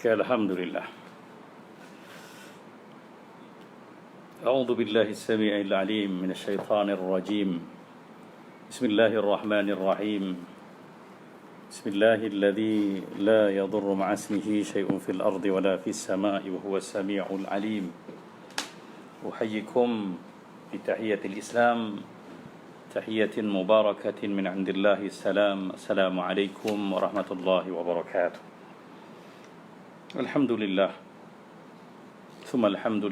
الحمد لله. أعوذ بالله السميع العليم من الشيطان الرجيم. بسم الله الرحمن الرحيم. بسم الله الذي لا يضر مع اسمه شيء في الأرض ولا في السماء وهو السميع العليم. أحييكم بتحية الإسلام، تحية مباركة من عند الله السلام عليكم ورحمة الله وبركاته. الحمد لله ثم الحمد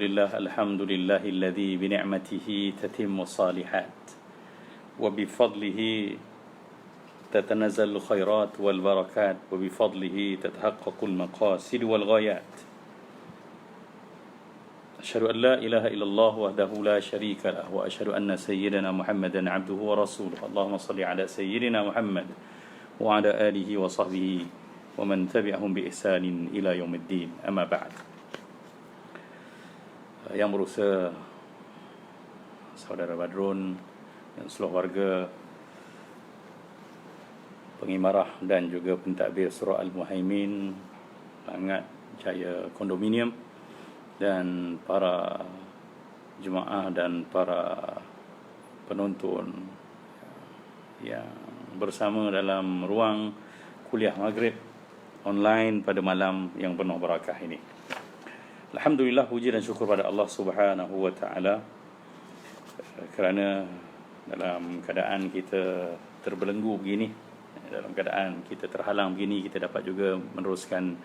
لله الذي بنعمته تتم الصالحات وبفضله تتنزل الخيرات والبركات وبفضله تتحقق المقاصد والغايات. أشهد أن لا إله إلا الله وحده لا شريك له وأشهد أن سيدنا محمدا عبده ورسوله. اللهم صل على سيدنا محمد وعلى آله وصحبه ومن تبعهم بإحسان إلى يوم الدين. أما بعد. Yang berusaha Saudara Badrun dan seluruh warga pengimarah dan juga pentadbir surah Al-Muhaimin, Langat Jaya Kondominium, dan para jemaah dan para penonton yang bersama dalam ruang kuliah maghrib online pada malam yang penuh barakah ini. Alhamdulillah, puji dan syukur pada Allah Subhanahu wa taala kerana dalam keadaan kita terbelenggu begini, dalam keadaan kita terhalang begini, kita dapat juga meneruskan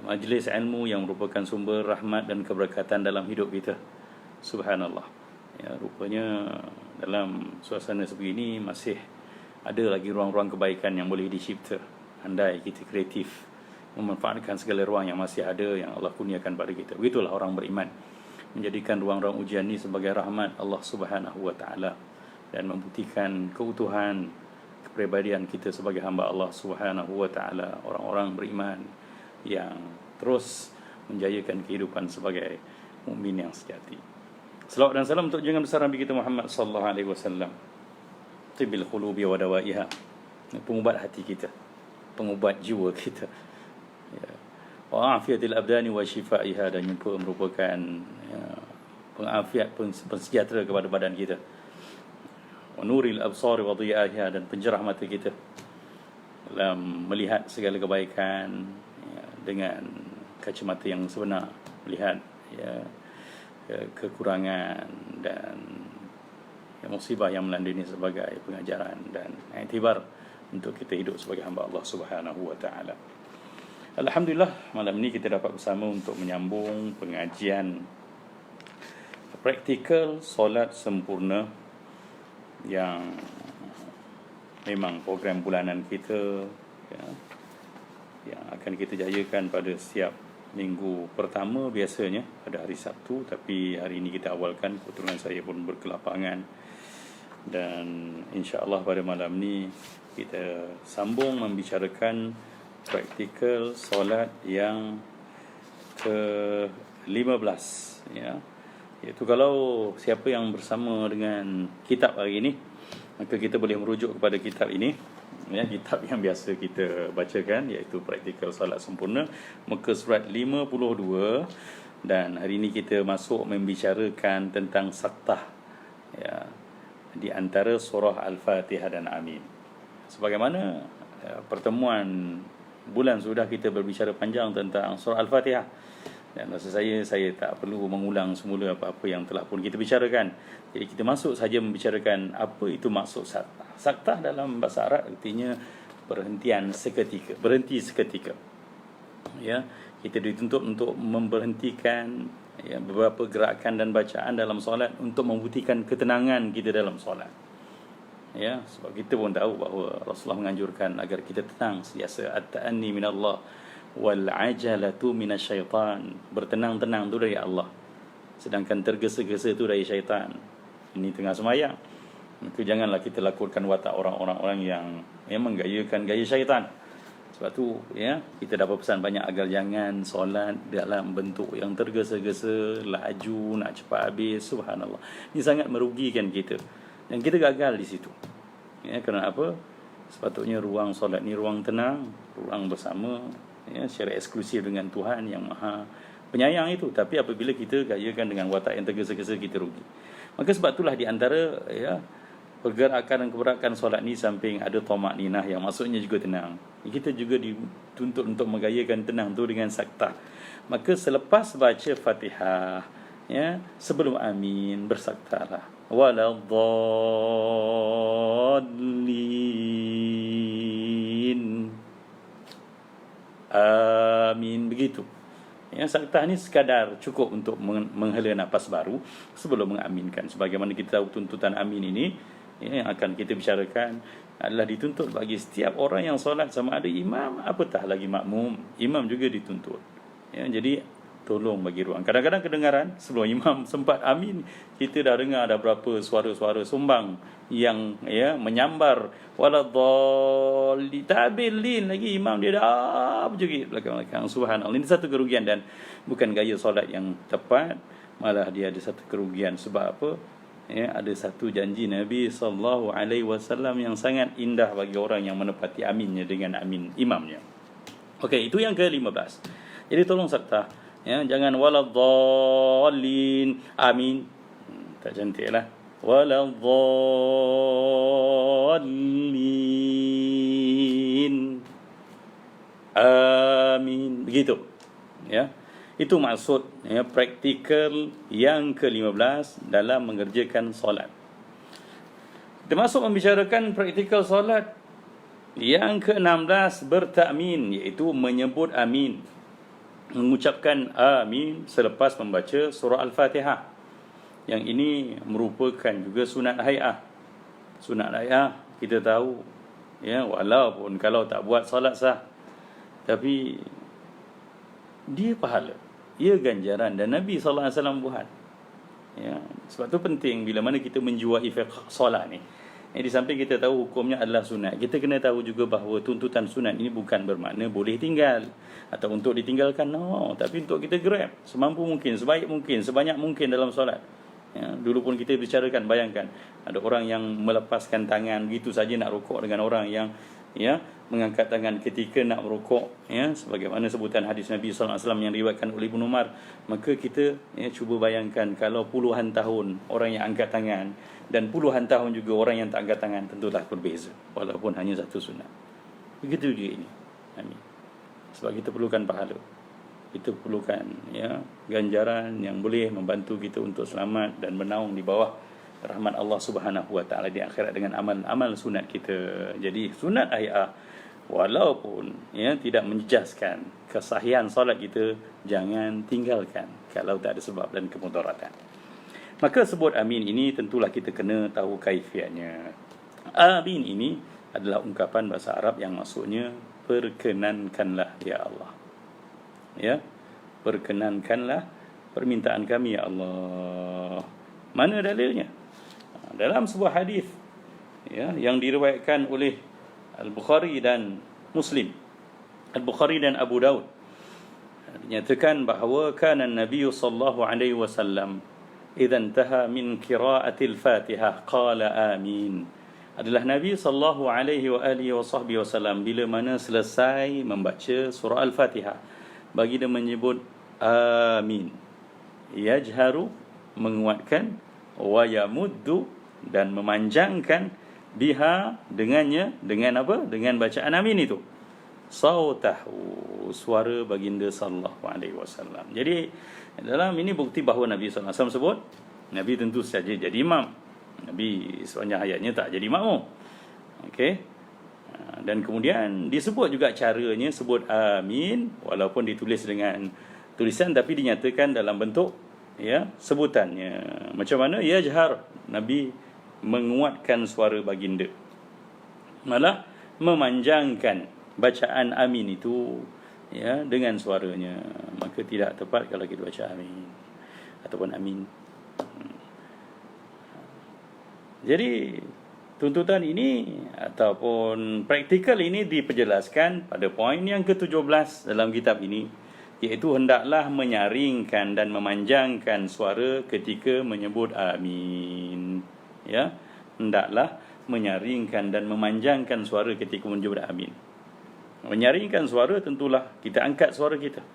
majlis ilmu yang merupakan sumber rahmat dan keberkatan dalam hidup kita. Subhanallah. Ya, rupanya dalam suasana sebegini masih ada lagi ruang-ruang kebaikan yang boleh dicipta andai kita kreatif memanfaatkan segala ruang yang masih ada yang Allah kurniakan pada kita. Begitulah orang beriman, menjadikan ruang-ruang ujian ini sebagai rahmat Allah Subhanahu wa taala dan membuktikan keutuhan kepribadian kita sebagai hamba Allah Subhanahu wa taala, orang-orang beriman yang terus menjayakan kehidupan sebagai mukmin yang sejati. Selawat dan salam untuk junjungan besar Nabi kita Muhammad sallallahu alaihi wasallam, tibbil qulubi wa dawaiha, pengubat hati kita, pengubat jiwa kita, ya, wa afiyatil abdani wa shifaiha, dan juga merupakan pengafiat, pensejahtera kepada badan kita, wa nuril absari wa dhiyaha, dan pencerah mata kita dalam melihat segala kebaikan dengan kacamata yang sebenar, melihat kekurangan dan musibah yang melanda ini sebagai pengajaran dan iktibar untuk kita hidup sebagai hamba Allah Subhanahu wa taala. Alhamdulillah, malam ini kita dapat bersama untuk menyambung pengajian praktikal solat sempurna yang memang program bulanan kita, ya, yang akan kita jayakan pada setiap minggu pertama biasanya pada hari Sabtu, tapi hari ini kita awalkan, kebetulan saya pun berkelapangan, dan insya-Allah pada malam ni kita sambung membicarakan praktikal solat yang ke-15, ya. Iaitu kalau siapa yang bersama dengan kitab hari ini, maka kita boleh merujuk kepada kitab ini, ya, kitab yang biasa kita bacakan, iaitu Praktikal Solat Sempurna, muka surat 52, dan hari ini kita masuk membicarakan tentang saktah, ya, di antara surah Al-Fatihah dan Amin. Sebagaimana pertemuan bulan sudah kita berbicara panjang tentang surah Al-Fatihah, dan rasa saya tak perlu mengulang semula apa-apa yang telah pun kita bicarakan. Jadi kita masuk saja membicarakan apa itu maksud saktah. Saktah dalam bahasa Arab artinya berhenti seketika. Ya, kita dituntut untuk memberhentikan, ya, beberapa gerakan dan bacaan dalam solat untuk membuktikan ketenangan kita dalam solat. Ya, sebab kita pun tahu bahawa Rasulullah menganjurkan agar kita tenang sentiasa, at-ta'anni minallah wal ajalatu minasyaitan, bertenang-tenang tu dari Allah, sedangkan tergesa-gesa tu dari syaitan. Ini tengah sembahyang, maka janganlah kita lakukan watak orang-orang yang menggayakan gaya syaitan. Sebab tu, ya, kita dapat pesan banyak agar jangan solat dalam bentuk yang tergesa-gesa, laju, nak cepat habis. Subhanallah, ini sangat merugikan kita dan kita gagal di situ. Ya, kerana apa? Sepatutnya ruang solat ni ruang tenang, ruang bersama, ya, secara eksklusif dengan Tuhan yang Maha Penyayang itu. Tapi apabila kita gayakan dengan watak yang tergesa-gesa, kita rugi. Maka sebab itulah di antara ya pergerakan dan keberatan solat ni, samping ada tamak ninah yang maksudnya juga tenang, kita juga dituntut untuk menggayakan tenang tu dengan saktah. Maka selepas baca Fatihah, ya, sebelum amin, bersaktalah waladdallin, amin, begitu. Ya, saktah ni sekadar cukup untuk menghela nafas baru sebelum mengaminkan. Sebagaimana kita tahu tuntutan amin ini, ya, yang akan kita bicarakan adalah dituntut bagi setiap orang yang solat, sama ada imam apatah lagi makmum. Imam juga dituntut. Ya, jadi tolong bagi ruang. Kadang-kadang kedengaran sebelum imam sempat amin, kita dah dengar ada berapa suara-suara sumbang yang ya menyambar waladhdallin, tabilin lagi, imam dia dah berjerit belakang-belakang. Subhanallah, ini satu kerugian dan bukan gaya solat yang tepat, malah dia ada satu kerugian. Sebab apa? Ya, ada satu janji Nabi SAW yang sangat indah bagi orang yang menepati aminnya dengan amin imamnya. Okey, itu yang ke-15. Jadi tolong saktah, ya, jangan waladdallin, amin, tak cantiklah, waladdallin, amin, begitu, ya. Itu maksud, ya, praktikal yang ke-15 dalam mengerjakan solat. Termasuk membicarakan praktikal solat yang ke-16, bertakmin, iaitu menyebut amin, mengucapkan amin selepas membaca surah Al-Fatihah. Yang ini merupakan juga sunat hay'ah. Sunat hay'ah kita tahu, ya, walaupun kalau tak buat solat sah, tapi dia pahala, ia ganjaran, dan Nabi SAW buat. Ya, sebab tu penting bila mana kita menjual fiqh solat ni. Di samping kita tahu hukumnya adalah sunat, kita kena tahu juga bahawa tuntutan sunat ini bukan bermakna boleh tinggal atau untuk ditinggalkan, no, tapi untuk kita grab semampu mungkin, sebaik mungkin, sebanyak mungkin dalam solat. Ya, dulu pun kita bicarakan, bayangkan ada orang yang melepaskan tangan begitu saja nak rukuk dengan orang yang, ya, mengangkat tangan ketika nak merukuk, ya, sebagaimana sebutan hadis Nabi SAW yang diriwayatkan oleh Ibnu Umar. Maka kita, ya, cuba bayangkan kalau puluhan tahun orang yang angkat tangan dan puluhan tahun juga orang yang tak angkat tangan, tentulah berbeza walaupun hanya satu sunat. Begitu juga ini. Amin. Sebab kita perlukan pahala, kita perlukan, ya, ganjaran yang boleh membantu kita untuk selamat dan menaung di bawah rahmat Allah Subhanahu Wa Taala di akhirat dengan amal-amal sunat kita. Jadi sunat hay'ah walaupun, ya, tidak menjejaskan kesahihan solat kita, jangan tinggalkan kalau tak ada sebab dan kemudaratan. Maka sebut amin ini tentulah kita kena tahu kaifiatnya. Amin ini adalah ungkapan bahasa Arab yang maksudnya perkenankanlah ya Allah. Ya, perkenankanlah permintaan kami ya Allah. Mana dalilnya? Dalam sebuah hadis, ya, yang diriwayatkan oleh Al-Bukhari dan Muslim, Al-Bukhari dan Abu Daud, dinyatakan bahawa kana Nabi sallallahu alaihi wasallam idza intaha min qira'atil Fatihah qala amin. Adalah Nabi sallallahu alaihi wasallam bila mana selesai membaca surah Al-Fatihah, bagi dia menyebut amin, yajharu, menguatkan, wa yamuddu, dan memanjangkan, biha, dengannya, dengan apa? Dengan bacaan amin itu, sautahu, suara baginda sallallahu alaihi wasallam. Jadi dalam ini bukti bahawa Nabi sallallahu alaihi wasallam sebut, Nabi tentu saja jadi imam. Nabi sepanjang hayatnya tak jadi makmum. Okey. Dan kemudian disebut juga caranya sebut amin, walaupun ditulis dengan tulisan tapi dinyatakan dalam bentuk, ya, sebutannya. Macam mana? Yajhar, Nabi menguatkan suara baginda, malah memanjangkan bacaan amin itu, ya, dengan suaranya. Maka tidak tepat kalau kita baca amin ataupun amin. Jadi tuntutan ini ataupun praktikal ini diperjelaskan pada poin yang ke-17 dalam kitab ini, iaitu hendaklah menyaringkan dan memanjangkan suara ketika menyebut amin. Ya, hendaklah menyaringkan dan memanjangkan suara ketika menyebut amin. Menyaringkan suara tentulah kita angkat suara kita,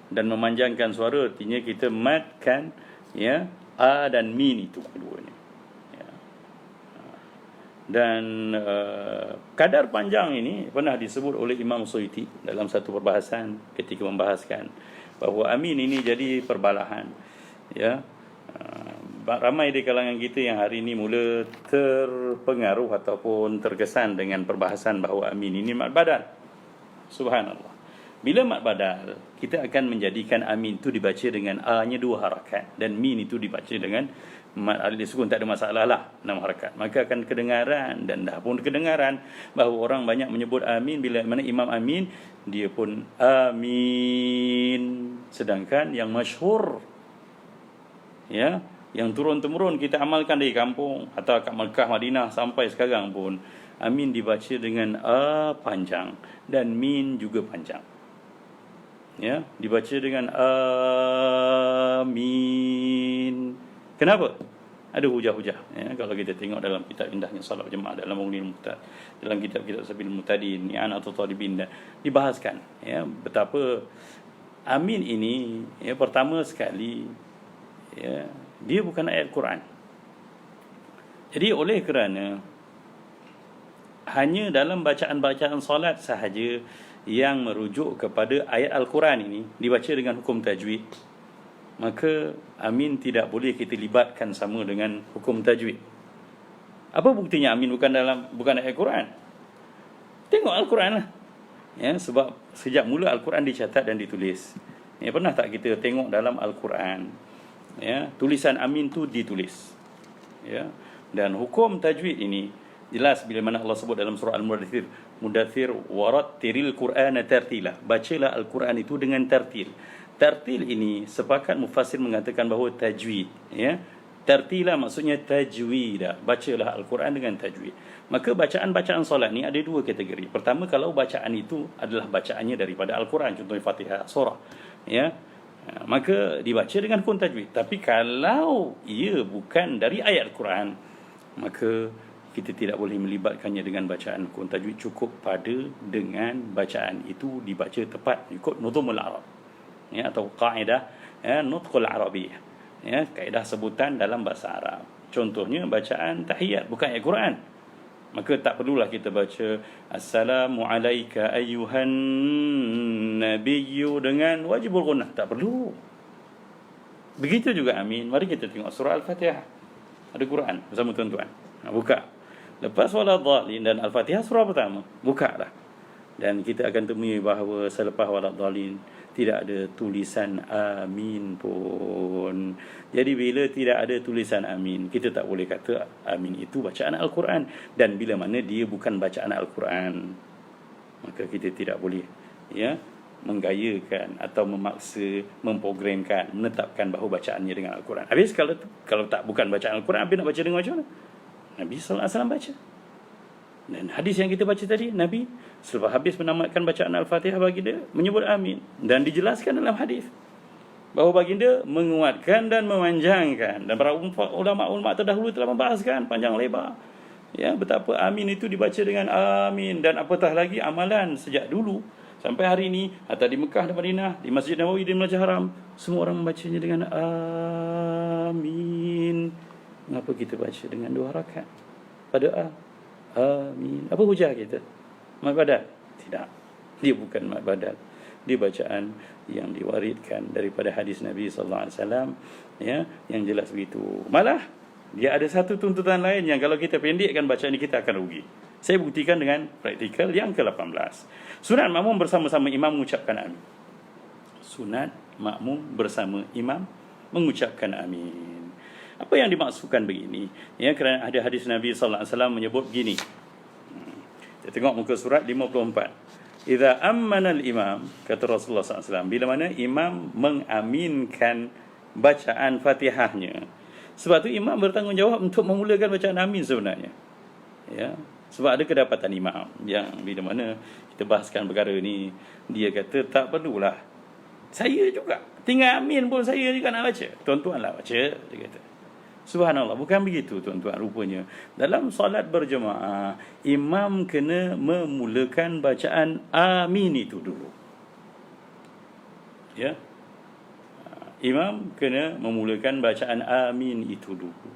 dan memanjangkan suara artinya kita matkan ya a dan min itu keduanya. Ya. Dan kadar panjang ini pernah disebut oleh Imam Suyuti dalam satu perbahasan ketika membahaskan bahawa amin ini jadi perbalahan. Ya. Ramai di kalangan kita yang hari ini mula terpengaruh ataupun terkesan dengan perbahasan bahawa amin ini mad badal. Subhanallah. Bila mad badal, kita akan menjadikan amin itu dibaca dengan a-nya 2 harakat dan min itu dibaca dengan mad alif sukun, tak ada masalah lah 6 harakat. Maka akan kedengaran, dan dah pun kedengaran bahawa orang banyak menyebut amin. Bila mana imam amin, dia pun amin. Sedangkan yang masyhur, ya, yang turun-temurun kita amalkan dari kampung atau kat Mekah, Madinah sampai sekarang pun, amin dibaca dengan a panjang dan min juga panjang. Ya, dibaca dengan amin. Kenapa? Ada hujah-hujah. Ya, kalau kita tengok dalam kitab Indahnya Salat Jemaah, dalam Mughniul Muhtad, dalam kitab-kitab Sabil Mutadin, Ni'an atau Talibin, dibahaskan ya betapa amin ini ya pertama sekali ya dia bukan ayat Quran. Jadi oleh kerana hanya dalam bacaan-bacaan solat sahaja yang merujuk kepada ayat Al-Quran ini dibaca dengan hukum tajwid, maka amin tidak boleh kita libatkan sama dengan hukum tajwid. Apa buktinya amin bukan ayat Quran? Tengok Al-Quran lah. Ya, sebab sejak mula Al-Quran dicatat dan ditulis. Ya, pernah tak kita tengok dalam Al-Quran? Ya, tulisan amin tu ditulis. Ya, dan hukum tajwid ini jelas bila mana Allah sebut dalam surah Al-Mudaththir warattilil Qur'ana tartila. Bacalah Al-Quran itu dengan tartil. Tartil ini sepakat mufassir mengatakan bahawa tajwid, ya. Tartila maksudnya tajwid. Bacalah Al-Quran dengan tajwid. Maka bacaan-bacaan solat ni ada 2 kategori. Pertama, kalau bacaan itu adalah bacaannya daripada Al-Quran, contohnya Fatihah surah, ya, maka dibaca dengan hukum tajwid. Tapi kalau ia bukan dari ayat Al-Quran, maka kita tidak boleh melibatkannya dengan bacaan hukum tajwid. Cukup pada dengan bacaan itu dibaca tepat ikut nuzumul Arab, ya, atau kaedah ya, nutqul Arabiyyah, ya, kaedah sebutan dalam bahasa Arab. Contohnya bacaan tahiyat bukan ayat Quran, maka tak perlulah kita baca Assalamu alayka ayyuhan nabiyyu dengan wajibul gunnah, tak perlu. Begitu juga amin. Mari kita tengok surah Al-Fatihah. Ada Quran bersama tuan-tuan. Buka. Lepas waladhdallin dan Al-Fatihah surah pertama, buka lah. Dan kita akan temui bahawa selepas waladhdallin tidak ada tulisan amin pun. Jadi bila tidak ada tulisan amin, kita tak boleh kata amin itu bacaan Al-Quran. Dan bila mana dia bukan bacaan Al-Quran, maka kita tidak boleh ya menggayakan atau memaksa, memprogramkan, menetapkan bahawa bacaannya dengan Al-Quran. Habis kalau tak bukan bacaan Al-Quran, Nabi nak baca dengan macam mana? Nabi sallallahu alaihi wasallam baca. Dan hadis yang kita baca tadi, Nabi selepas habis menamatkan bacaan Al-Fatihah, baginda menyebut amin. Dan dijelaskan dalam hadis bahawa baginda menguatkan dan memanjangkan. Dan para ulama terdahulu telah membahaskan panjang lebar ya betapa amin itu dibaca dengan amin. Dan apatah lagi amalan sejak dulu sampai hari ini, atau di Mekah dan Madinah, di Masjid Nabawi, di Masjid Haram, semua orang membacanya dengan amin. Mengapa kita baca dengan 2 harakat pada amin? Apa hujah kita? Mad badal? Tidak. Dia bukan mad badal. Dia bacaan yang diwariskan daripada hadis Nabi sallallahu alaihi wasallam, ya, yang jelas begitu. Malah dia ada satu tuntutan lain yang kalau kita pendekkan bacaan ini kita akan rugi. Saya buktikan dengan praktikal yang ke-18. Sunat makmum bersama-sama imam mengucapkan amin. Sunat makmum bersama imam mengucapkan amin. Apa yang dimaksudkan begini? Ya, kerana ada hadis Nabi sallallahu alaihi wasallam menyebut begini. Kita tengok muka surat 54. Idza ammana al-imam, kata Rasulullah sallallahu alaihi wasallam, bila mana imam mengaminkan bacaan Fatihahnya. Sebab tu imam bertanggungjawab untuk memulakan bacaan amin sebenarnya. Ya, sebab ada kedapatan imam yang bila mana kita bahaskan perkara ni, dia kata tak perlulah. Saya juga tinggal amin pun saya juga nak baca. Tuan-tuan lah baca, dia kata. Subhanallah, bukan begitu tuan-tuan rupanya. Dalam solat berjemaah, imam kena memulakan bacaan amin itu dulu. Ya. Imam kena memulakan bacaan amin itu dulu.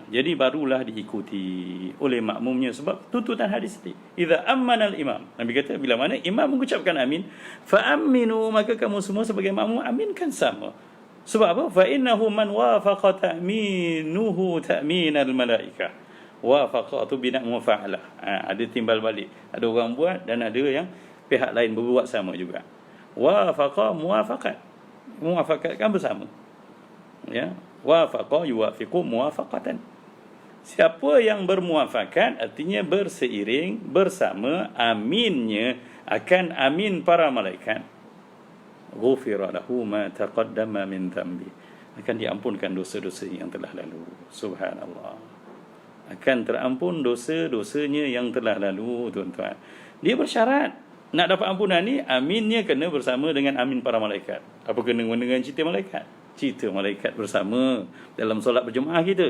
Jadi barulah diikuti oleh makmumnya, sebab tuntutan hadis ni. Idza ammana al-imam. Nabi kata bila mana imam mengucapkan amin, fa aminu, maka kamu semua sebagai makmum aminkan sama. Sebab apa? Fa innahu man wafaqa ta'minuhu ta'min al-malaikah. Wafaqa tu bina mufa'alah. Ada timbal balik. Ada orang buat dan ada yang pihak lain berbuat sama juga. Wafaqa muwafaqat. Muwafaqat kan bersama. Ya. Wafaqa yuwafiqu muwafaqatan. Siapa yang bermuafakat artinya berseiring bersama aminnya akan amin para malaikat. Ghufira lahu ma taqaddama min dhanbi. Akan diampunkan dosa-dosa yang telah lalu. Subhanallah. Akan terampun dosa-dosanya yang telah lalu, tuan-tuan. Dia bersyarat nak dapat ampunan ni, aminnya kena bersama dengan amin para malaikat. Apa kena dengan cerita malaikat? Cerita malaikat bersama dalam solat berjemaah kita.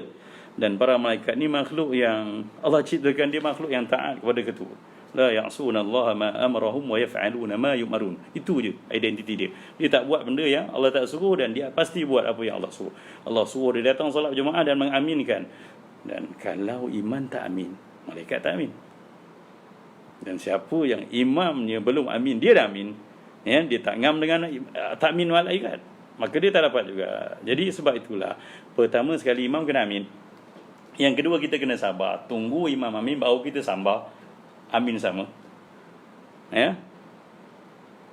Dan para malaikat ni makhluk yang Allah ciptakan, dia makhluk yang taat kepada ketua. La ya'suna Allah ma amarahum wa yaf'aluna ma yu'marun. Itu je identiti dia. Dia tak buat benda yang Allah tak suruh, dan dia pasti buat apa yang Allah suruh. Allah suruh dia datang solat berjemaah dan mengaminkan. Dan kalau iman tak amin, malaikat tak amin. Dan siapa yang imamnya belum amin, dia dah amin, ya, dia tak ngam dengan takmin malaikat, maka dia tak dapat juga. Jadi sebab itulah, pertama sekali imam kena amin. Yang kedua, kita kena sabar, tunggu imam amin baru kita sambar amin sama. Ya.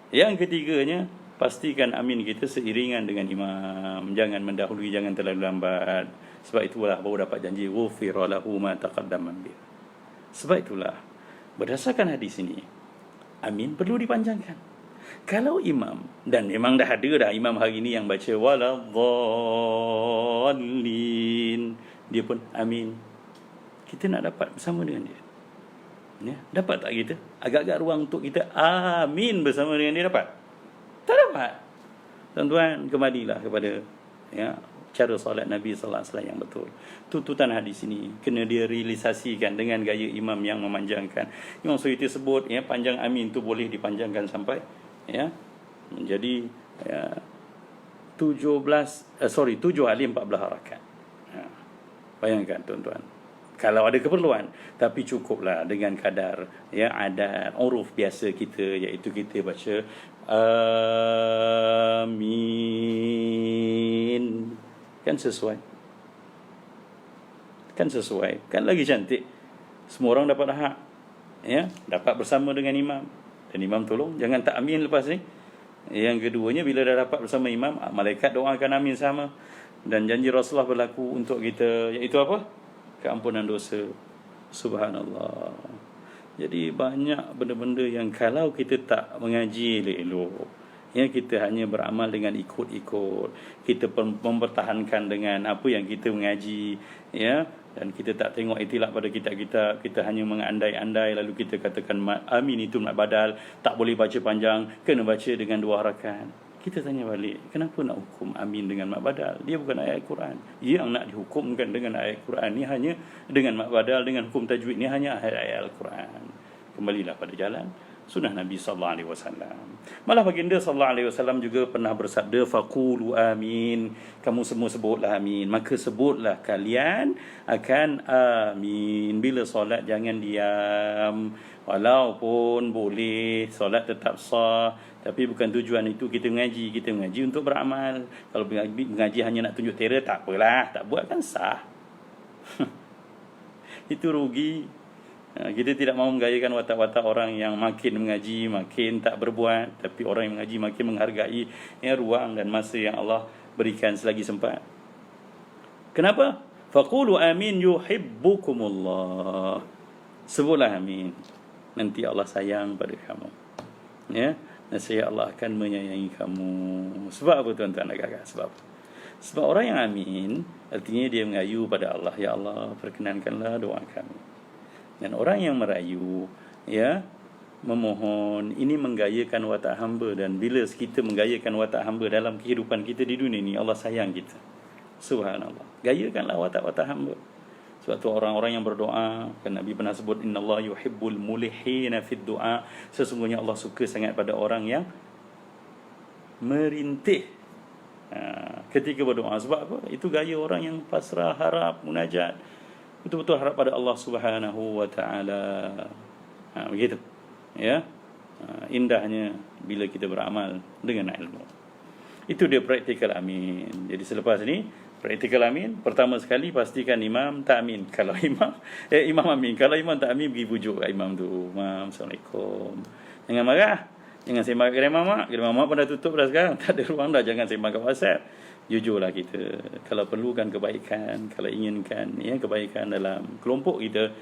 Yang ketiganya, pastikan amin kita seiringan dengan imam. Jangan mendahului, jangan terlalu lambat. Sebab itulah baru dapat janji ghufira lahu ma taqaddama min. Sebab itulah berdasarkan hadis ini, amin perlu dipanjangkan. Kalau imam, dan memang dah ada dah imam hari ini yang baca waladhdallin, dia pun amin, kita nak dapat bersama dengan dia. Ya, dapat tak kita? Agak-agak ruang untuk kita amin bersama dengan dia, dapat? Tak dapat. Tuan-tuan, kembalilah kepada cara solat Nabi sallallahu alaihi wasallam yang betul. Tuntutan hadis ini kena direalisasikan dengan gaya imam yang memanjangkan. Imam Suyuti sebut, panjang amin tu boleh dipanjangkan sampai menjadi 7 kali 14 rakaat. Bayangkan tuan-tuan, kalau ada keperluan, tapi cukuplah dengan kadar adat uruf biasa kita, iaitu kita baca amin. Kan sesuai, kan lagi cantik. Semua orang dapat hak, dapat bersama dengan imam, dan imam tolong jangan tak amin lepas ni. Yang keduanya, bila dah dapat bersama imam, malaikat doakan amin sama. Dan janji Rasulullah berlaku untuk kita, iaitu apa? Keampunan dosa. Subhanallah. Jadi banyak benda-benda yang kalau kita tak mengaji elok, kita hanya beramal dengan ikut-ikut, kita mempertahankan dengan apa yang kita mengaji, dan kita tak tengok itilaf pada kitab-kitab, kita hanya mengandai-andai, lalu kita katakan amin itu mak badal, tak boleh baca panjang, kena baca dengan 2 rakaat. Kita tanya balik, kenapa nak hukum amin dengan mak badal? Dia bukan ayat Quran. Yang nak dihukumkan dengan ayat Quran ni hanya dengan mak badal, dengan hukum tajwid ni hanya ayat-ayat Al-Quran. Kembalilah pada jalan sunnah Nabi sallallahu alaihi wasallam. Malah baginda sallallahu alaihi wasallam juga pernah bersabda, faqulu amin. Kamu semua sebutlah amin. Maka sebutlah kalian akan amin. Bila solat jangan diam. Walaupun boleh solat tetap sah, tapi bukan tujuan itu kita mengaji. Kita mengaji untuk beramal. Kalau mengaji hanya nak tunjuk terror, tak apalah, tak buat kan sah. Itu rugi. Kita tidak mahu menggayakan watak-watak orang yang makin mengaji makin tak berbuat, tapi orang yang mengaji makin menghargai ruang dan masa yang Allah berikan selagi sempat. Kenapa? Faqulu amin yuhibbukumullah. Sebutlah amin, nanti Allah sayang pada kamu. Nescaya Allah akan menyayangi kamu. Sebab apa tuan-tuan dan kakak? Sebab orang yang amin artinya dia mengayu pada Allah, ya Allah perkenankanlah doa kami. Dan orang yang merayu, memohon, ini menggayakan watak hamba. Dan bila kita menggayakan watak hamba dalam kehidupan kita di dunia ini, Allah sayang kita. Subhanallah. Gayakanlah watak-watak hamba. Sebab tu orang-orang yang berdoa, kan Nabi pernah sebut innallaha yuhibbul mulihina fid du'a. Sesungguhnya Allah suka sangat pada orang yang merintih ketika berdoa. Sebab apa? Itu gaya orang yang pasrah, harap, munajat, betul-betul harap pada Allah Subhanahu wa taala. Begitu. Ya. Indahnya bila kita beramal dengan ilmu. Itu dia praktikal amin. Jadi selepas ni praktikal amin, pertama sekali pastikan imam tak amin. Kalau imam amin. Kalau imam tak amin, pergi pujuk kat imam tu. Imam, Assalamualaikum. Jangan marah. Jangan sembang kat kedai mamak. Kedai mamak pun dah tutup dah sekarang. Tak ada ruang dah. Jangan sembang kat WhatsApp. Jujurlah kita. Kalau perlukan kebaikan, kalau inginkan kebaikan dalam kelompok kita,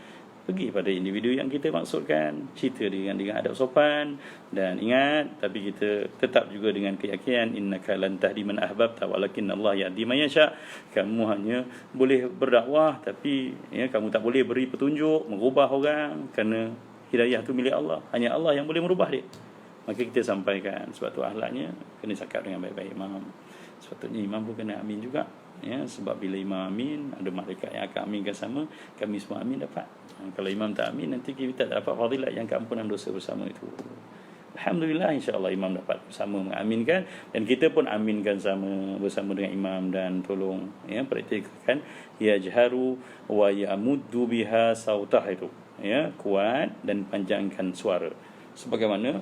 pergi pada individu yang kita maksudkan, cerita dengan adab sopan, dan ingat, tapi kita tetap juga dengan keyakinan innaka lan tahdi man ahbabta walakin Allah yahdi man yasha. Kamu hanya boleh berdakwah, tapi kamu tak boleh beri petunjuk, mengubah orang, kerana hidayah tu milik Allah. Hanya Allah yang boleh merubah dia. Maka kita sampaikan. Sebab tu akhlaknya kena cakap dengan baik-baik imam. Sepatutnya imam pun kena amin juga. Sebab bila imam amin, ada malaikat yang akan aminkan sama, kami semua amin dapat. Kalau imam tak amin, nanti kita tak dapat fadilat yang keampunan dosa bersama itu. Alhamdulillah, insya-Allah imam dapat bersama mengaminkan, dan kita pun aminkan bersama dengan imam, dan tolong praktikkan yajharu wa yamuddu biha sautah itu. Kuat dan panjangkan suara sebagaimana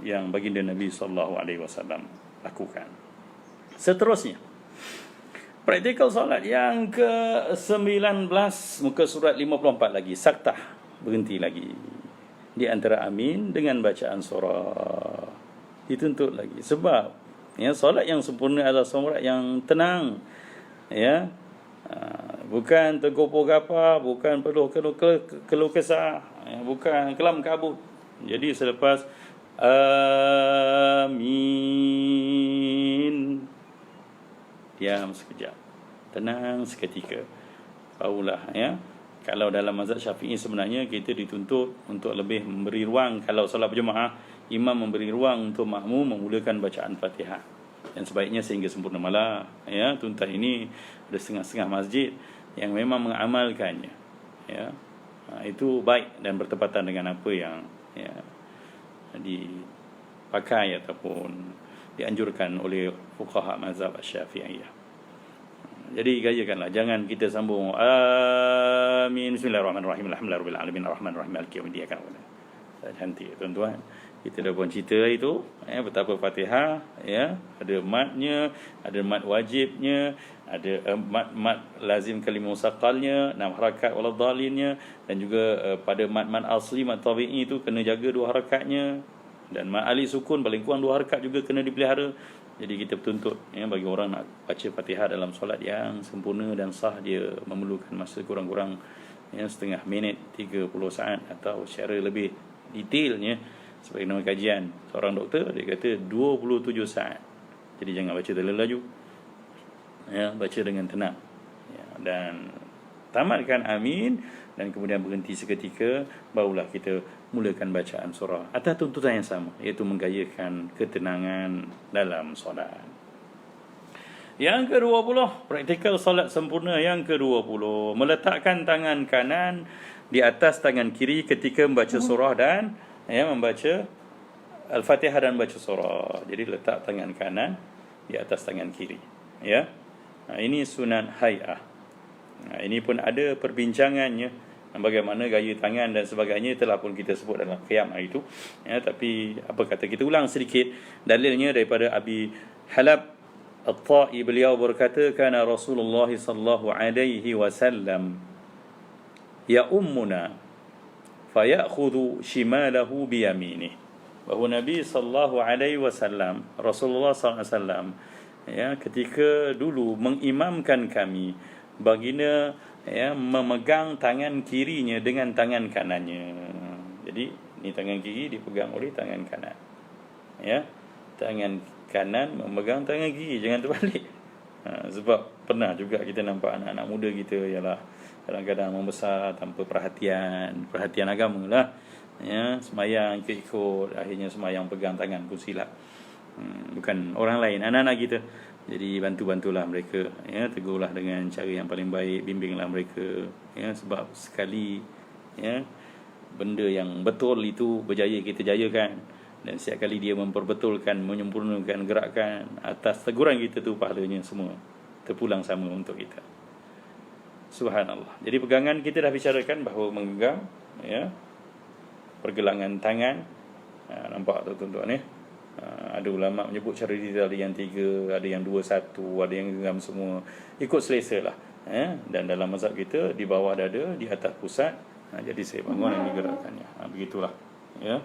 yang baginda Nabi sallallahu alaihi wasallam lakukan. Seterusnya, praktikal solat yang ke-19, muka surat 54 lagi, saktah, berhenti lagi di antara amin dengan bacaan surah. Dituntut lagi. Sebab solat yang sempurna adalah solat yang tenang. Bukan tergopoh gapah, bukan penuh keluh kesah, bukan kelam kabut. Jadi selepas amin, diam sekejap, tenang seketika. Barulah kalau dalam mazhab Syafi'i sebenarnya kita dituntut untuk lebih memberi ruang. Kalau solat berjemaah, imam memberi ruang untuk makmum memulakan bacaan Fatihah, dan sebaiknya sehingga sempurna. Malah tuntutan ini ada setengah-setengah masjid yang memang mengamalkannya. Itu baik dan bertepatan dengan apa yang dipakai ataupun dianjurkan oleh fuqaha mazhab Syafi'iyah. Jadi gayakanlah, jangan kita sambung amin bismillahirrahmanirrahim alhamdulillahirabbil alamin arrahmanirrahim maliki yaumiddin. Cantik tuan-tuan. Kita dah pun cerita itu betapa Fatihah ada matnya, ada mat wajibnya, ada mat lazim kalimah musaqalnya, 6 harakat waladhalinnya, dan juga pada mat asli, mat tabi'i itu kena jaga 2 harakatnya, dan mat alif sukun paling kurang 2 harakat juga kena dipelihara. Jadi kita tuntut bagi orang nak baca Fatihah dalam solat yang sempurna dan sah, dia memerlukan masa kurang-kurang setengah minit, 30 saat, atau secara lebih detailnya sebagai nama kajian seorang doktor, dia kata 27 saat. Jadi jangan baca terlalu laju, baca dengan tenang, dan tamatkan amin, dan kemudian berhenti seketika, barulah kita mulakan bacaan surah atas tuntutan yang sama, iaitu menggayakan ketenangan dalam solat. Yang ke-20, praktikal solat sempurna yang ke-20, meletakkan tangan kanan di atas tangan kiri ketika membaca surah dan membaca Al-Fatihah dan baca surah. Jadi letak tangan kanan di atas tangan kiri. Ini sunat hay'ah. Ini pun ada perbincangannya, bagaimana gaya tangan dan sebagainya, telah pun kita sebut dalam qiyam hari itu. Tapi apa kata, kita ulang sedikit dalilnya daripada Abi Halab At-Ta'i. Beliau berkata, kana Rasulullah sallallahu alaihi wasallam ya ummuna fayakhudhu shimalahu biyaminih. Bahawa Nabi sallallahu alaihi wasallam, Rasulullah sallallahu alaihi wasallam ketika dulu mengimamkan kami, baginda memegang tangan kirinya dengan tangan kanannya. Jadi ni tangan kiri dipegang oleh tangan kanan. Tangan kanan memegang tangan kiri, jangan terbalik. Sebab pernah juga kita nampak anak-anak muda kita ialah kadang-kadang membesar tanpa perhatian agama lah. Semayang ikut-ikut, akhirnya semayang pegang tangan pun silap. Bukan orang lain, anak-anak kita. Jadi bantulah mereka, ya, tegurlah dengan cara yang paling baik, bimbinglah mereka, ya, sebab sekali, ya, benda yang betul itu berjaya kita jayakan, dan setiap kali dia memperbetulkan, menyempurnakan gerakan, atas teguran kita tu pahalanya semua terpulang sama untuk kita. Subhanallah. Jadi pegangan kita dah bicarakan bahawa menggenggam, ya, pergelangan tangan. Nampak tu tuan-tuan, ya. Ada ulama menyebut cara dia ada yang 3, ada yang 2, 1, ada yang genggam semua, ikut selesa lah, dan dalam mazhab kita di bawah dada, di atas pusat. Jadi saya bangun ini gerakannya, begitulah, ya.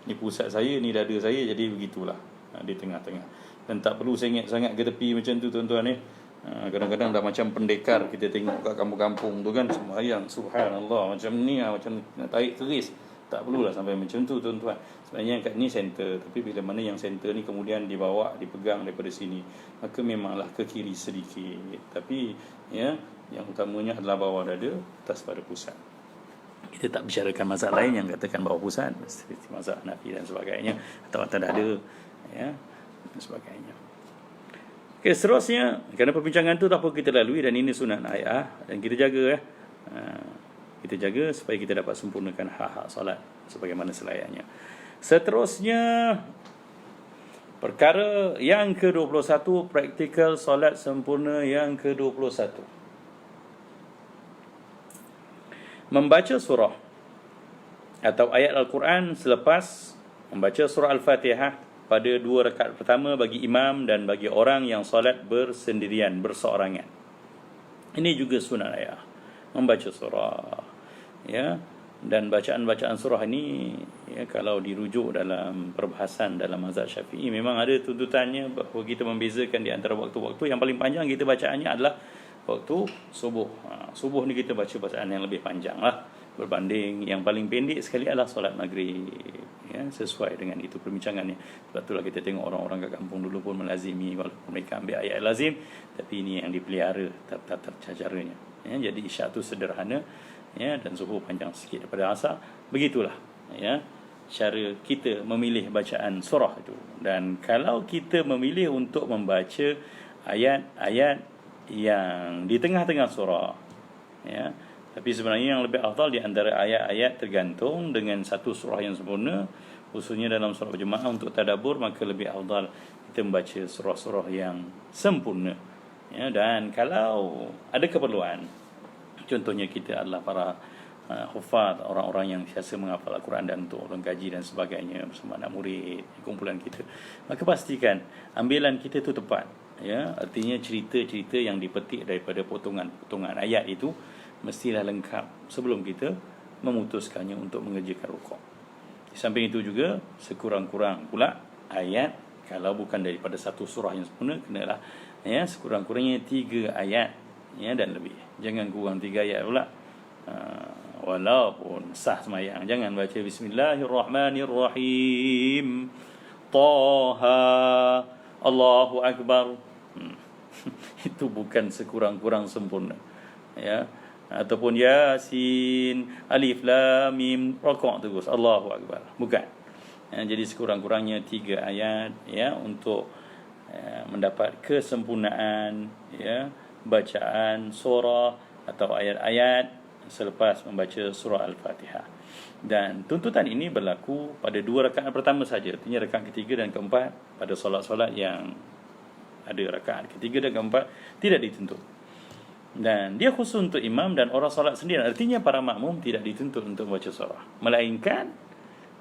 Ni pusat saya, ni dada saya, jadi begitulah, di tengah-tengah. Dan tak perlu sengit sangat ke tepi macam tu tuan-tuan, ya. Kadang-kadang dah macam pendekar kita tengok kat kampung-kampung tu kan, sembahyang subhanallah macam ni, macam nak tarik keris. Tak perlulah sampai macam tu tuan-tuan. Sebenarnya kat ni center, tapi bila mana yang center ni kemudian dibawa, dipegang daripada sini, maka memanglah ke kiri sedikit, tapi, ya, yang utamanya adalah bawah dada atas pada pusat. Kita tak bicarakan mazhab lain yang katakan bawah pusat, seperti mazhab Hanafi dan sebagainya, atau atas dada, ya, dan sebagainya. Okey, seterusnya, kerana perbincangan tu tak apa kita lalui, dan ini sunat ayat, dan kita jaga, kita jaga supaya kita dapat sempurnakan hak-hak solat sebagaimana selayaknya. Seterusnya, perkara yang ke-21, praktikal solat sempurna yang ke-21. Membaca surah atau ayat Al-Quran selepas membaca surah Al-Fatihah pada 2 rakaat pertama bagi imam dan bagi orang yang solat bersendirian, berseorangan. Ini juga sunat ayat, membaca surah, ya. Dan bacaan-bacaan surah ini, ya, kalau dirujuk dalam perbahasan dalam mazhab Syafi'i, memang ada tuntutannya bahawa kita membezakan di antara waktu-waktu. Yang paling panjang kita bacaannya adalah waktu subuh. Subuh ni kita baca bacaan yang lebih panjang lah, berbanding yang paling pendek sekali adalah solat maghrib, ya, sesuai dengan itu perbincangannya. Sebab itulah kita tengok orang-orang kat kampung dulu pun melazimi, walaupun mereka ambil ayat lazim, tapi ini yang dipelihara tata caranya, ya. Jadi isyak tu sederhana, ya, dan zuhur panjang sikit daripada asar. Begitulah, ya, cara kita memilih bacaan surah itu. Dan kalau kita memilih untuk membaca ayat-ayat yang di tengah-tengah surah, ya, tapi sebenarnya yang lebih afdal di antara ayat-ayat tergantung dengan satu surah yang sempurna, khususnya dalam surah berjemaah untuk tadabbur, maka lebih afdal kita membaca surah-surah yang sempurna, ya. Dan kalau ada keperluan, contohnya kita adalah para hufaz, orang-orang yang biasa menghafal Al-Quran dan untuk orang kaji dan sebagainya bersama anak murid, kumpulan kita, maka pastikan ambilan kita itu tepat, ya. Artinya cerita-cerita yang dipetik daripada potongan-potongan ayat itu mestilah lengkap sebelum kita memutuskannya untuk mengerjakan rukuk. Di samping itu juga, sekurang-kurang pula ayat, kalau bukan daripada satu surah yang sempurna, kenalah, ya, sekurang-kurangnya 3 ayat, ya, dan lebih. Jangan kurang 3 ayat pula. Walaupun sah semayang, jangan baca Bismillahirrahmanirrahim, Taha, Allahu Akbar. Itu bukan sekurang-kurang sempurna, ya. Ataupun Yasin, Alif Lam Mim, rakaat terus Allahu Akbar, bukan. Jadi sekurang-kurangnya 3 ayat, ya, untuk mendapat kesempurnaan, ya, bacaan surah atau ayat-ayat selepas membaca surah Al-Fatihah. Dan tuntutan ini berlaku pada 2 rakaat pertama saja, artinya rakaat ketiga dan keempat pada solat-solat yang ada rakaat ketiga dan keempat tidak dituntut. Dan dia khusus untuk imam dan orang solat sendiri, artinya para makmum tidak dituntut untuk membaca surah, melainkan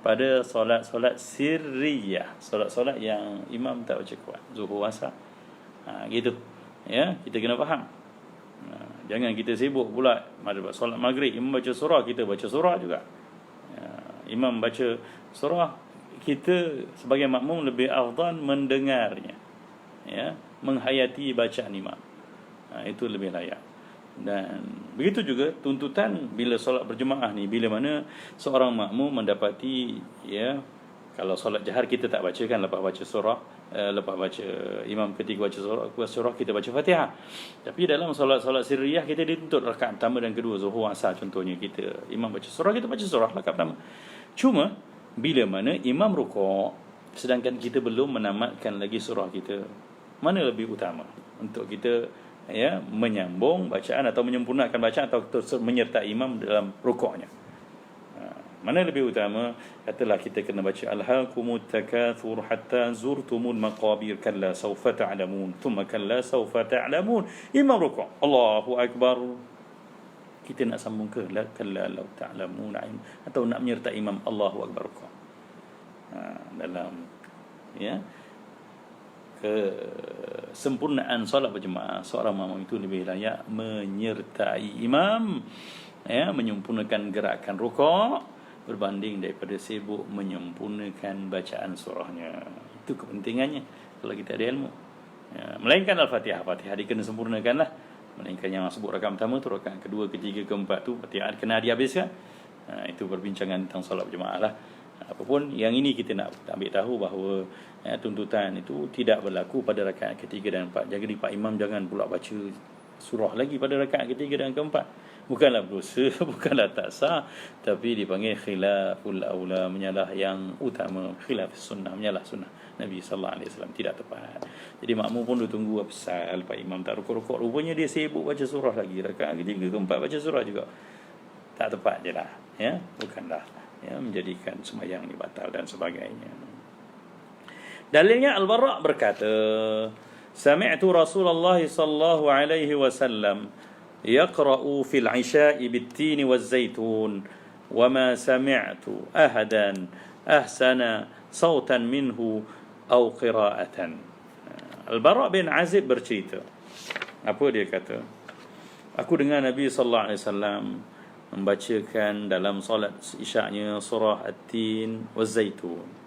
pada solat-solat sirriyah, solat-solat yang imam tak baca kuat, zuhur, asar, gitu, ya. Kita kena faham. Jangan kita sibuk pula solat maghrib, imam baca surah, kita baca surah juga, ya. Imam baca surah, kita sebagai makmum lebih afdal mendengarnya, ya, menghayati bacaan imam. Itu lebih layak. Dan begitu juga tuntutan bila solat berjemaah ni, bila mana seorang makmum mendapati, ya, kalau solat jahar kita tak baca kan, lepas baca surah, lepas baca imam ketika baca surah kita baca Fatihah. Tapi dalam solat-solat sirriyah kita dituntut rakaat pertama dan kedua, zuhur, asar contohnya, kita imam baca surah, kita baca surah rakaat pertama. Cuma bila mana imam rukuk sedangkan kita belum menamatkan lagi surah kita, Mana lebih utama untuk kita menyambung bacaan atau menyempurnakan bacaan atau menyertai imam dalam rukuknya? Mana lebih utama? Katalah kita kena baca alhaakumut takatsur hatta zurtumul maqabir kalla sawfa ta'lamun thumma kalla sawfa ta'lamun. Imam rukuk, Allahu akbar. Kita nak sambung ke la kalla law ta'lamun atau nak menyertai imam Allahu akbar rukuk? Dalam kesempurnaan solat berjemaah, seorang makmum itu lebih layak menyertai imam, menyempurnakan gerakan rukuk berbanding daripada sibuk menyempurnakan bacaan surahnya. Itu kepentingannya kalau kita ada ilmu. Melainkan Al-Fatihah, Fatihah dia kena sempurnakanlah. Melainkan yang sebut rakaat pertama tu, rakaat kedua, ketiga, keempat tu Fatihah kena dihabiskan. Itu perbincangan tentang solat berjemaah lah. Apapun yang ini kita nak ambil tahu bahawa tuntutan itu tidak berlaku pada rakaat ketiga dan keempat. Jadi Pak Imam jangan pula baca surah lagi pada rakaat ketiga dan keempat. Bukanlah berdosa, bukanlah tak sah, tapi dipanggil khilaful aula, menyalah yang utama, khilaf sunnah, menyalah sunnah Nabi sallallahu alaihi wasallam, tidak tepat. Jadi makmum pun tunggu apa pasal Pak Imam tak rukuk-rukuk, rupanya dia sibuk baca surah lagi, rakaat ketiga keempat baca surah juga. Tak tepat jelah, bukanlah menjadikan sembahyang ini batal dan sebagainya. Dalilnya Al-Bara' berkata, sami'tu Rasulullah sallallahu alaihi wasallam yaqra'u fil 'isha'i bit-tin waz-zaitun wa ma sami'tu ahadan ahsana sautan minhu aw qira'atan. Al-Bara' bin Azib bercerita, apa dia kata? Aku dengar Nabi sallallahu alaihi wasallam membacakan dalam solat isya-nya surah At-Tin waz-Zaitun.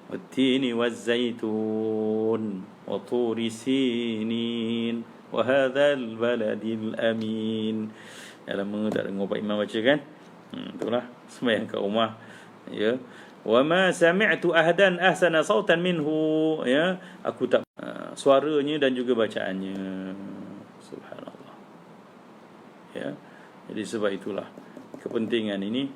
Wat-Tini waz-Zaitun wa Turi Sinin wa hadzal baladil amin. Lama tak dengar Pak Imam baca kan? Itulah sembahyang kat rumah. Wa ma sami'tu ahadan ahsana sautan minhu. Aku tak suaranya dan juga bacaannya. Subhanallah. Jadi sebab itulah kepentingan ini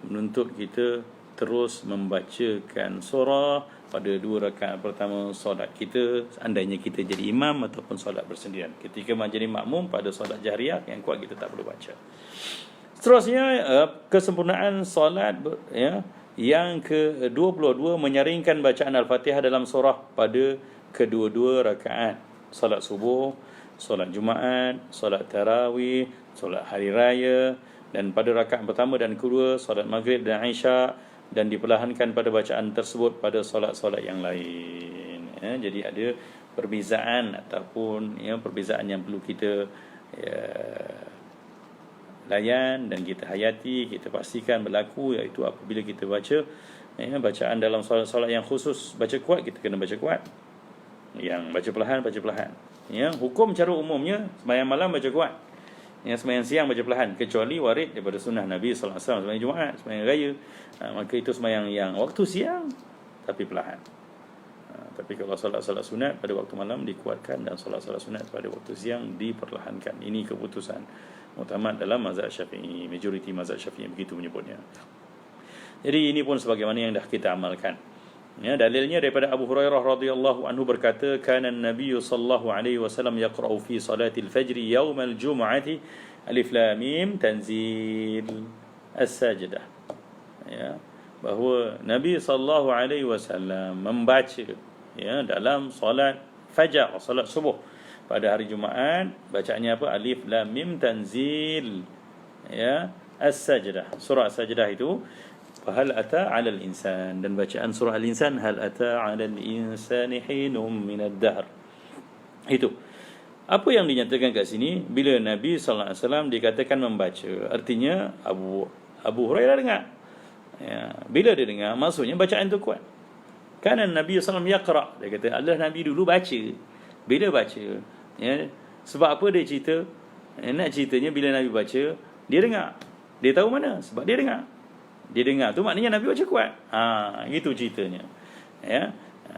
menuntut kita terus membacakan surah pada 2 rakaat pertama solat kita, seandainya kita jadi imam ataupun solat bersendirian. Ketika menjadi makmum pada solat jahriyah yang kuat kita tak perlu baca. Seterusnya kesempurnaan solat yang ke-22 menyaringkan bacaan Al-Fatihah dalam surah pada kedua-dua rakaat solat subuh, solat Jumaat, solat tarawih, solat hari raya, dan pada rakaat pertama dan kedua solat maghrib dan isyak, dan diperlahankan pada bacaan tersebut pada solat-solat yang lain. Jadi ada perbezaan ataupun perbezaan yang perlu kita layan dan kita hayati, kita pastikan berlaku, iaitu apabila kita baca bacaan dalam solat-solat yang khusus, baca kuat kita kena baca kuat, yang baca perlahan baca perlahan. Hukum cara umumnya sembahyang malam baca kuat, sembahyang siang baca perlahan, kecuali warid daripada sunnah Nabi sallallahu alaihi wasallam sembahyang Jumaat, sembahyang raya, maka itu sembahyang yang waktu siang tapi perlahan. Tapi kalau solat-solat sunat pada waktu malam dikuatkan, dan solat-solat sunat pada waktu siang diperlahankan. Ini keputusan muktamad dalam mazhab Syafi'i, majoriti mazhab Syafi'i begitu menyebutnya. Jadi ini pun sebagaimana yang dah kita amalkan. Dalilnya daripada Abu Hurairah radhiyallahu anhu berkata, kana an-nabiy sallallahu alaihi wasallam yaqra'u fi salatil fajr yaum al-jum'ati alif lam mim tanzil as-sajdah. Bahawa Nabi sallallahu alaihi wasallam membaca dalam solat fajar, solat subuh pada hari Jumaat, bacaannya apa? Alif lam mim tanzil as-sajdah, surah as-sajdah itu. Hal ata 'alal insan, dan bacaan surah al-insan, hal ata 'alal insani hinum minad dahr. Itu apa yang dinyatakan kat sini. Bila Nabi sallallahu alaihi wasallam dikatakan membaca, artinya Abu Hurairah dengar. Bila dia dengar, maksudnya bacaan tu kuat. Kan Nabi sallallahu alaihi wasallam yaqra, dia kata Allah Nabi dulu baca. Bila baca, sebab apa dia cerita? Nak ceritanya bila Nabi baca, dia dengar. Dia tahu mana? Sebab dia dengar. Dia dengar tu maknanya Nabi baca kuat. Itu ceritanya.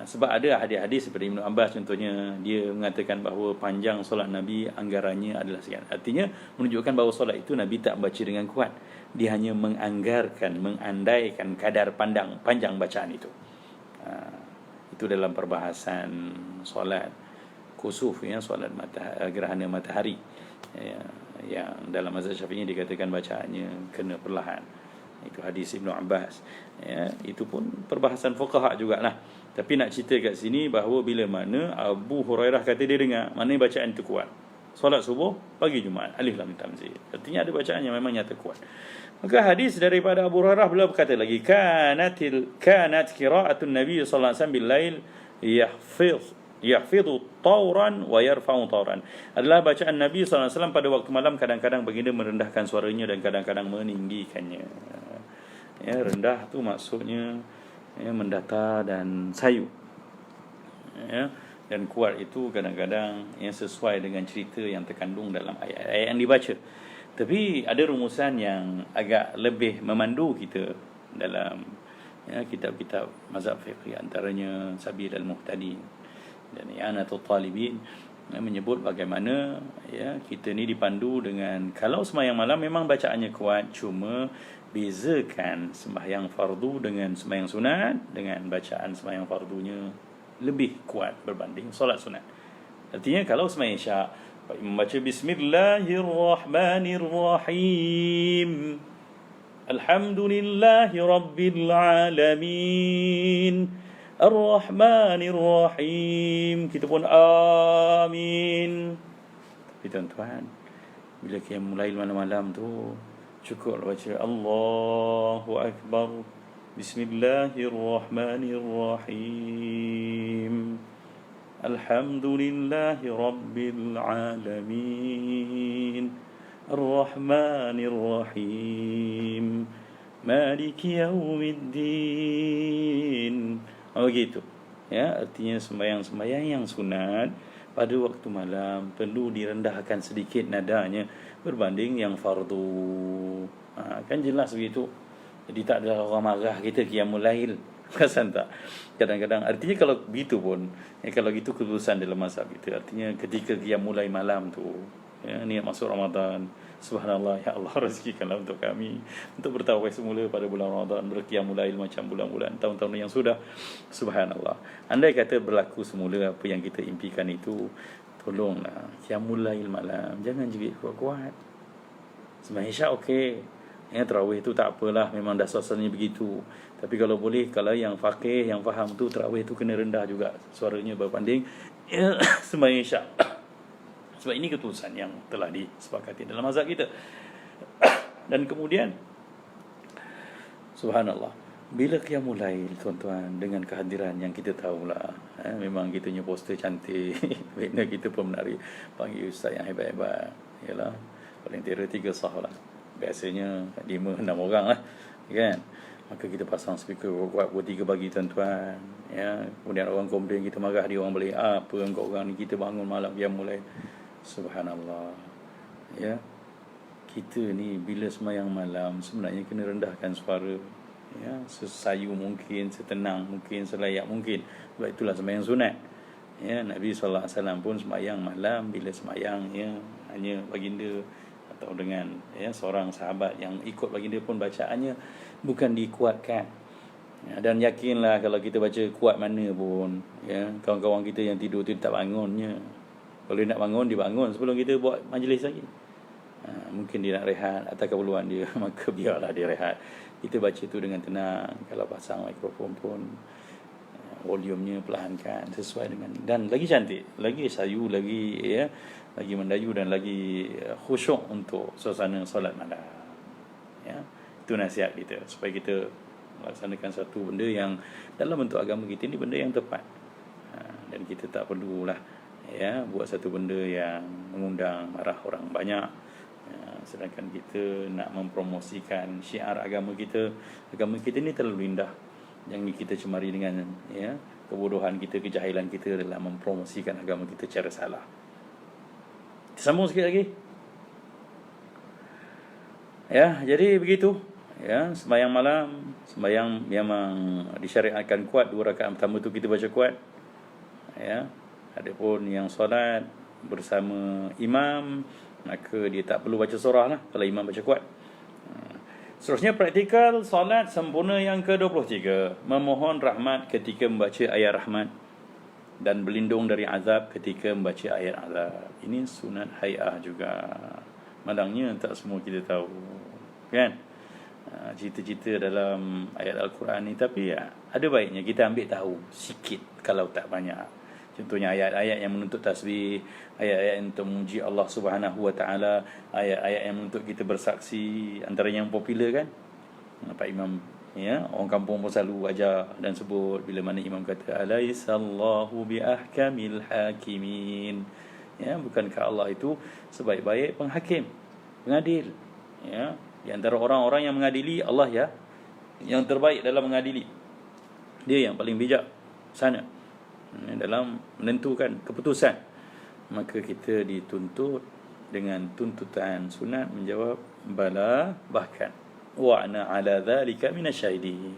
Sebab ada hadis-hadis seperti Ibn Abbas contohnya, dia mengatakan bahawa panjang solat Nabi anggarannya adalah sekian. Artinya menunjukkan bahawa solat itu Nabi tak baca dengan kuat. Dia hanya menganggarkan, mengandaikan kadar panjang bacaan itu. Itu dalam perbahasan solat kusuf, ya, solat gerhana matahari, ya, yang dalam mazhab Syafi'i dikatakan bacaannya kena perlahan. Itu hadis Ibnu Abbas, ya. Itu pun perbahasan fuqaha jugalah. Tapi nak cerita kat sini bahawa bila mana Abu Hurairah kata dia dengar, mana bacaan itu kuat. Solat subuh pagi Jumaat, alif lam tanzil. Artinya ada bacaan yang memang nyata kuat. Maka hadis daripada Abu Hurairah beliau berkata lagi, kanat qira'atun Nabi sallallahu alaihi wasallam bil lail yahfizu tawran wa yarfa'u tawran. Adalah bacaan Nabi sallallahu alaihi wasallam pada waktu malam kadang-kadang baginda merendahkan suaranya dan kadang-kadang meninggikannya. Ya, rendah tu maksudnya, ya, mendata dan sayu. Ya, dan kuat itu kadang-kadang yang sesuai dengan cerita yang terkandung dalam ayat-ayat yang dibaca. Tapi ada rumusan yang agak lebih memandu kita dalam, ya, kitab-kitab mazhab fiqh, antaranya Sabil al-Muhtadin dan I'anatul Talibin, menyebut bagaimana, ya, kita ni dipandu dengan kalau sembahyang malam memang bacaannya kuat, cuma bezakan sembahyang fardu dengan sembahyang sunat, dengan bacaan sembahyang fardunya lebih kuat berbanding solat sunat. Artinya kalau sembahyang isyak membaca Bismillahirrahmanirrahim, Alhamdulillahi Rabbil Alamin, Ar-Rahmanir-Rahim, kita pun amin. Tapi tuan-tuan, bila qiyamul lail malam-malam tu, cukup baca Allahu Akbar, Bismillahirrahmanirrahim, Alhamdulillahi Rabbil Alamin, Ar-Rahmanir-Rahim, Maliki Yawmiddin. Begitu, ya. Artinya sembahyang-sembahyang yang sunat pada waktu malam perlu direndahkan sedikit nadanya berbanding yang fardu. Kan jelas begitu. Jadi tak ada orang marah kita qiyamul lail. Perasan tak? Kadang-kadang artinya kalau begitu pun, ya, kalau gitu keputusan dalam mazhab kita. Artinya ketika qiyamul lail malam tu, ya, niat masuk Ramadan, subhanallah, ya Allah rezekikanlah untuk kami untuk bertawaf semula pada bulan Ramadan, berqiyamul lail macam bulan-bulan tahun-tahun yang sudah. Subhanallah. Andai kata berlaku semula apa yang kita impikan itu, tolonglah qiyamul lail malam jangan jerit kuat-kuat. Sembahyang isyak okey, ya, tarawih tu tak apalah, memang dah suasananya begitu. Tapi kalau boleh, kalau yang faqih, yang faham tu, tarawih tu kena rendah juga suaranya berbanding, ya, sembahyang isyak. Sebab ini keputusan yang telah disepakati dalam mazhab kita. Dan kemudian, subhanallah, bila qiyamul lail tuan-tuan, dengan kehadiran yang kita tahulah, memang kita punya poster cantik, baiknya kita pun menari, panggil ustaz yang hebat-hebat, yalah, paling tidak 3 sah lah, biasanya 5-6 orang lah, kan. Maka kita pasang speaker kuat pukul 3 pagi tuan-tuan, ya. Kemudian orang komplain kita marah dia, orang balik, apa engkau orang ni, kita bangun malam qiyamul lail. Subhanallah, ya. Kita ni bila sembahyang malam sebenarnya kena rendahkan suara, ya, sesayu mungkin, setenang mungkin, selayak mungkin. Sebab itulah sembahyang sunat, ya. Nabi sallallahu alaihi wasallam pun sembahyang malam, bila sembahyang, ya, hanya baginda atau dengan, ya, seorang sahabat yang ikut baginda pun bacaannya bukan dikuatkan, ya. Dan yakinlah kalau kita baca kuat mana pun, ya, kawan-kawan kita yang tidur tu tak bangunnya. Kalau dia nak bangun, dia bangun sebelum kita buat majlis lagi. Mungkin dia nak rehat atau keperluan dia, maka biarlah dia rehat. Kita baca tu dengan tenang. Kalau pasang mikrofon pun, volumenya perlahankan sesuai dengan, dan lagi cantik, lagi sayu, lagi, ya, lagi mendayu dan lagi khusyuk untuk suasana solat malam, ya. Itu nasihat kita supaya kita melaksanakan satu benda yang dalam bentuk agama kita ni benda yang tepat, dan kita tak perlulah, ya, buat satu benda yang mengundang marah orang banyak, ya, sedangkan kita nak mempromosikan syiar agama kita. Agama kita ni terlalu indah, jangan kita cemari dengan, ya, kebodohan kita, kejahilan kita dalam mempromosikan agama kita secara salah. Sambung sikit lagi, ya. Jadi begitu, ya, sembahyang malam, sembahyang memang disyariatkan kuat. 2 rakaat pertama tu kita baca kuat, ya. Adapun yang solat bersama imam, maka dia tak perlu baca surah lah kalau imam baca kuat. Seterusnya praktikal solat sempurna yang ke-23, memohon rahmat ketika membaca ayat rahmat dan berlindung dari azab ketika membaca ayat azab. Ini sunat hay'ah juga. Malangnya tak semua kita tahu, kan? Cerita-cerita dalam ayat Al-Quran ni, tapi ada baiknya kita ambil tahu sikit kalau tak banyak. Contohnya ayat-ayat yang menuntut tasbih, ayat-ayat untuk memuji Allah Subhanahu Wa Taala, ayat-ayat yang menuntut kita bersaksi. Antara yang popular kan, Pak Imam, orang kampung pun selalu ajar dan sebut bila mana imam kata alaisallahu biahkamil hakimin. Bukankah Allah itu sebaik-baik penghakim, pengadil. Di antara orang-orang yang mengadili, Allah yang terbaik dalam mengadili. Dia yang paling bijak sana dalam menentukan keputusan. Maka kita dituntut dengan tuntutan sunat menjawab bala, bahkan wa ana ala dzalika minasyahidin.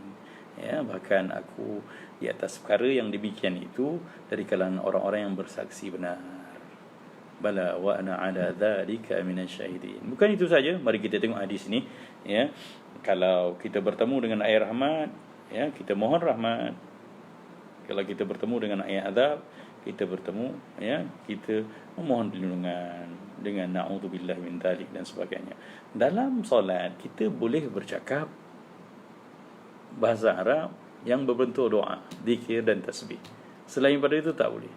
Bahkan aku di atas perkara yang demikian itu dari kalangan orang-orang yang bersaksi benar. Bala wa ana ala dzalika minasyahidin. Bukan itu saja, mari kita tengok hadis ni. Kalau kita bertemu dengan ayat rahmat, kita mohon rahmat. Kalau kita bertemu dengan ayat azab, kita bertemu, kita memohon perlindungan dengan na'udzubillah min dzalik dan sebagainya. Dalam solat kita boleh bercakap bahasa Arab yang berbentuk doa, zikir dan tasbih. Selain pada itu tak boleh.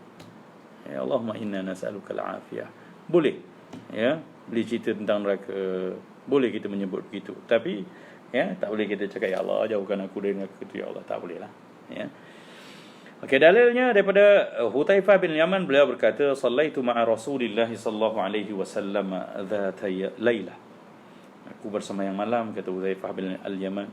Allahumma inna nas'aluka al-afiyah. Boleh. Boleh cerita tentang neraka, boleh kita menyebut begitu. Tapi tak boleh kita cakap ya Allah jauhkan aku dari neraka itu, ya Allah, tak boleh lah. Okey, dalilnya daripada Hudzaifah bin Yaman, beliau berkata sallaitu ma'a Rasulillah sallallahu alaihi wasallam dzata lailah. Aku bersemayam malam, kata Hudzaifah bin Al-Yaman,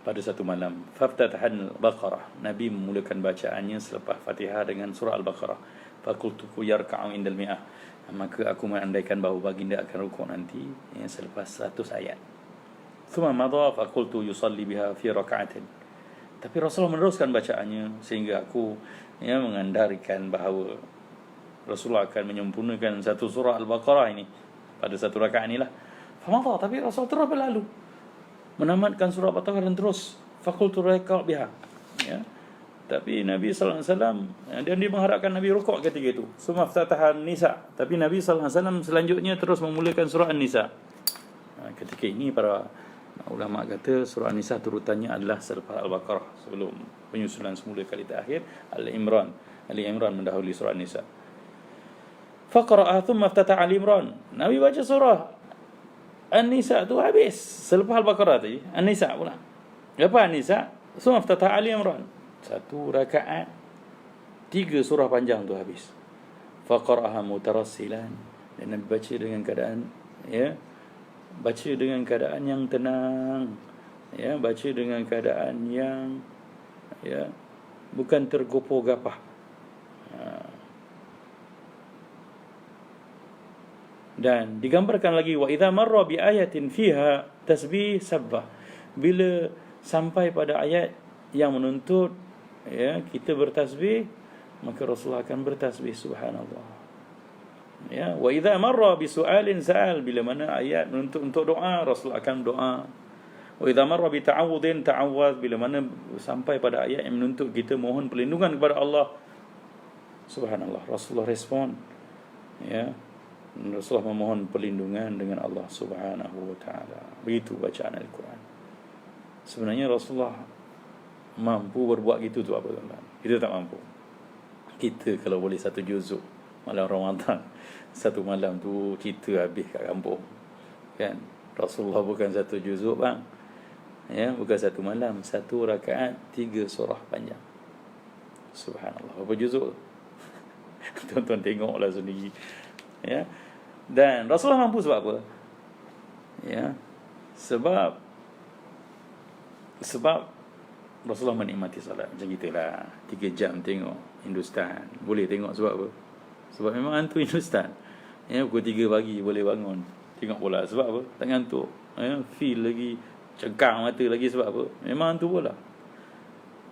pada satu malam. Faftatahan al-Baqarah. Nabi memulakan bacaannya selepas Fatihah dengan surah Al-Baqarah. Faqultu yarka'u indal mi'ah. Maka aku mengandaikan bahawa baginda akan rukuk nanti selepas 100 ayat. Thumma madha faqultu yusalli biha fi raka'atin. Tapi Rasulullah meneruskan bacaannya sehingga aku mengandarikan bahawa Rasulullah akan menyempurnakan satu surah Al-Baqarah ini pada satu rakaat inilah. Famadha, tapi Rasul terus berlalu menamatkan surah Al-Baqarah dan terus faqultu raka' biha. Tapi Nabi sallallahu alaihi wasallam, dan dia mengharapkan Nabi rukuk ketika itu. Summa ftatahan Nisa. Tapi Nabi sallallahu alaihi wasallam selanjutnya terus memulakan surah An-Nisa. Ketika ini para ulama kata surah An-Nisa turutannya adalah selepas Al-Baqarah, sebelum penyusunan semula kali terakhir Ali Imran mendahului surah An-Nisa. Faqara'a thumma iftataha Ali Imran. Nabi baca surah An-Nisa tu habis selepas Al-Baqarah tadi, An-Nisa pula. Lepas An-Nisa, thumma iftataha Ali Imran. Satu rakaat 3 surah panjang tu habis. Faqara'aha mutarassilan. Dan Nabi baca dengan keadaan baca dengan keadaan yang tenang, baca dengan keadaan yang bukan tergopoh-gapah. Dan digambarkan lagi wa idza marra bi ayatin fiha tasbih sabbah. Bila sampai pada ayat yang menuntut kita bertasbih, maka Rasulullah akan bertasbih, subhanallah. Wa idza marra bi su'alin sa'al. Bila mana ayat menuntut untuk doa, Rasul akan doa. Wa idza marra bi ta'awudin ta'awwaz. Bila mana sampai pada ayat yang menuntut kita mohon perlindungan kepada Allah, subhanallah, Rasulullah respon. Rasulullah memohon perlindungan dengan Allah Subhanahu wa taala. Begitu bacaan Al-Quran. Sebenarnya Rasulullah mampu berbuat gitu tu apa tuan-tuan? Kita tak mampu. Kita kalau boleh satu juzuk malam Ramadan, satu malam tu cerita habis kat kampung, kan? Rasulullah bukan satu juzuk bang, bukan satu malam, satu rakaat 3 surah panjang. Subhanallah, berapa juzuk? Tuan-tuan tengoklah sendiri. Dan Rasulullah mampu sebab apa? Sebab Rasulullah menikmati salat. Macam kita lah 3 jam tengok Hindustan. Boleh tengok sebab apa? Sebab memang hantu Hindustan. Pukul 3 pagi boleh bangun tengok bola. Sebab apa? Tak ngantuk. Feel lagi, cengkang mata lagi. Sebab apa? Memang hantu bola.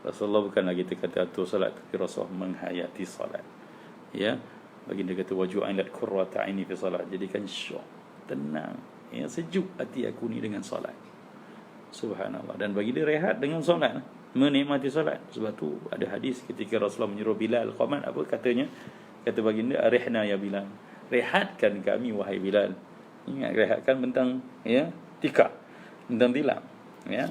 Rasulullah bukanlah kita kata atur salat, tapi Rasulullah menghayati salat. Baginda kata waju'an lat qurrata aini fi salat. Jadikan syok, tenang, Ya, sejuk hati aku ni dengan solat. Subhanallah. Dan bagi dia rehat dengan solat, menikmati solat. Sebab tu ada hadis ketika Rasulullah menyuruh Bilal qamat, apa katanya? Kata baginda, arihna ya Bilal, rehatkan kami wahai Bilal. Ingat, rehatkan bentang ya tikar, bentang tilam, ya.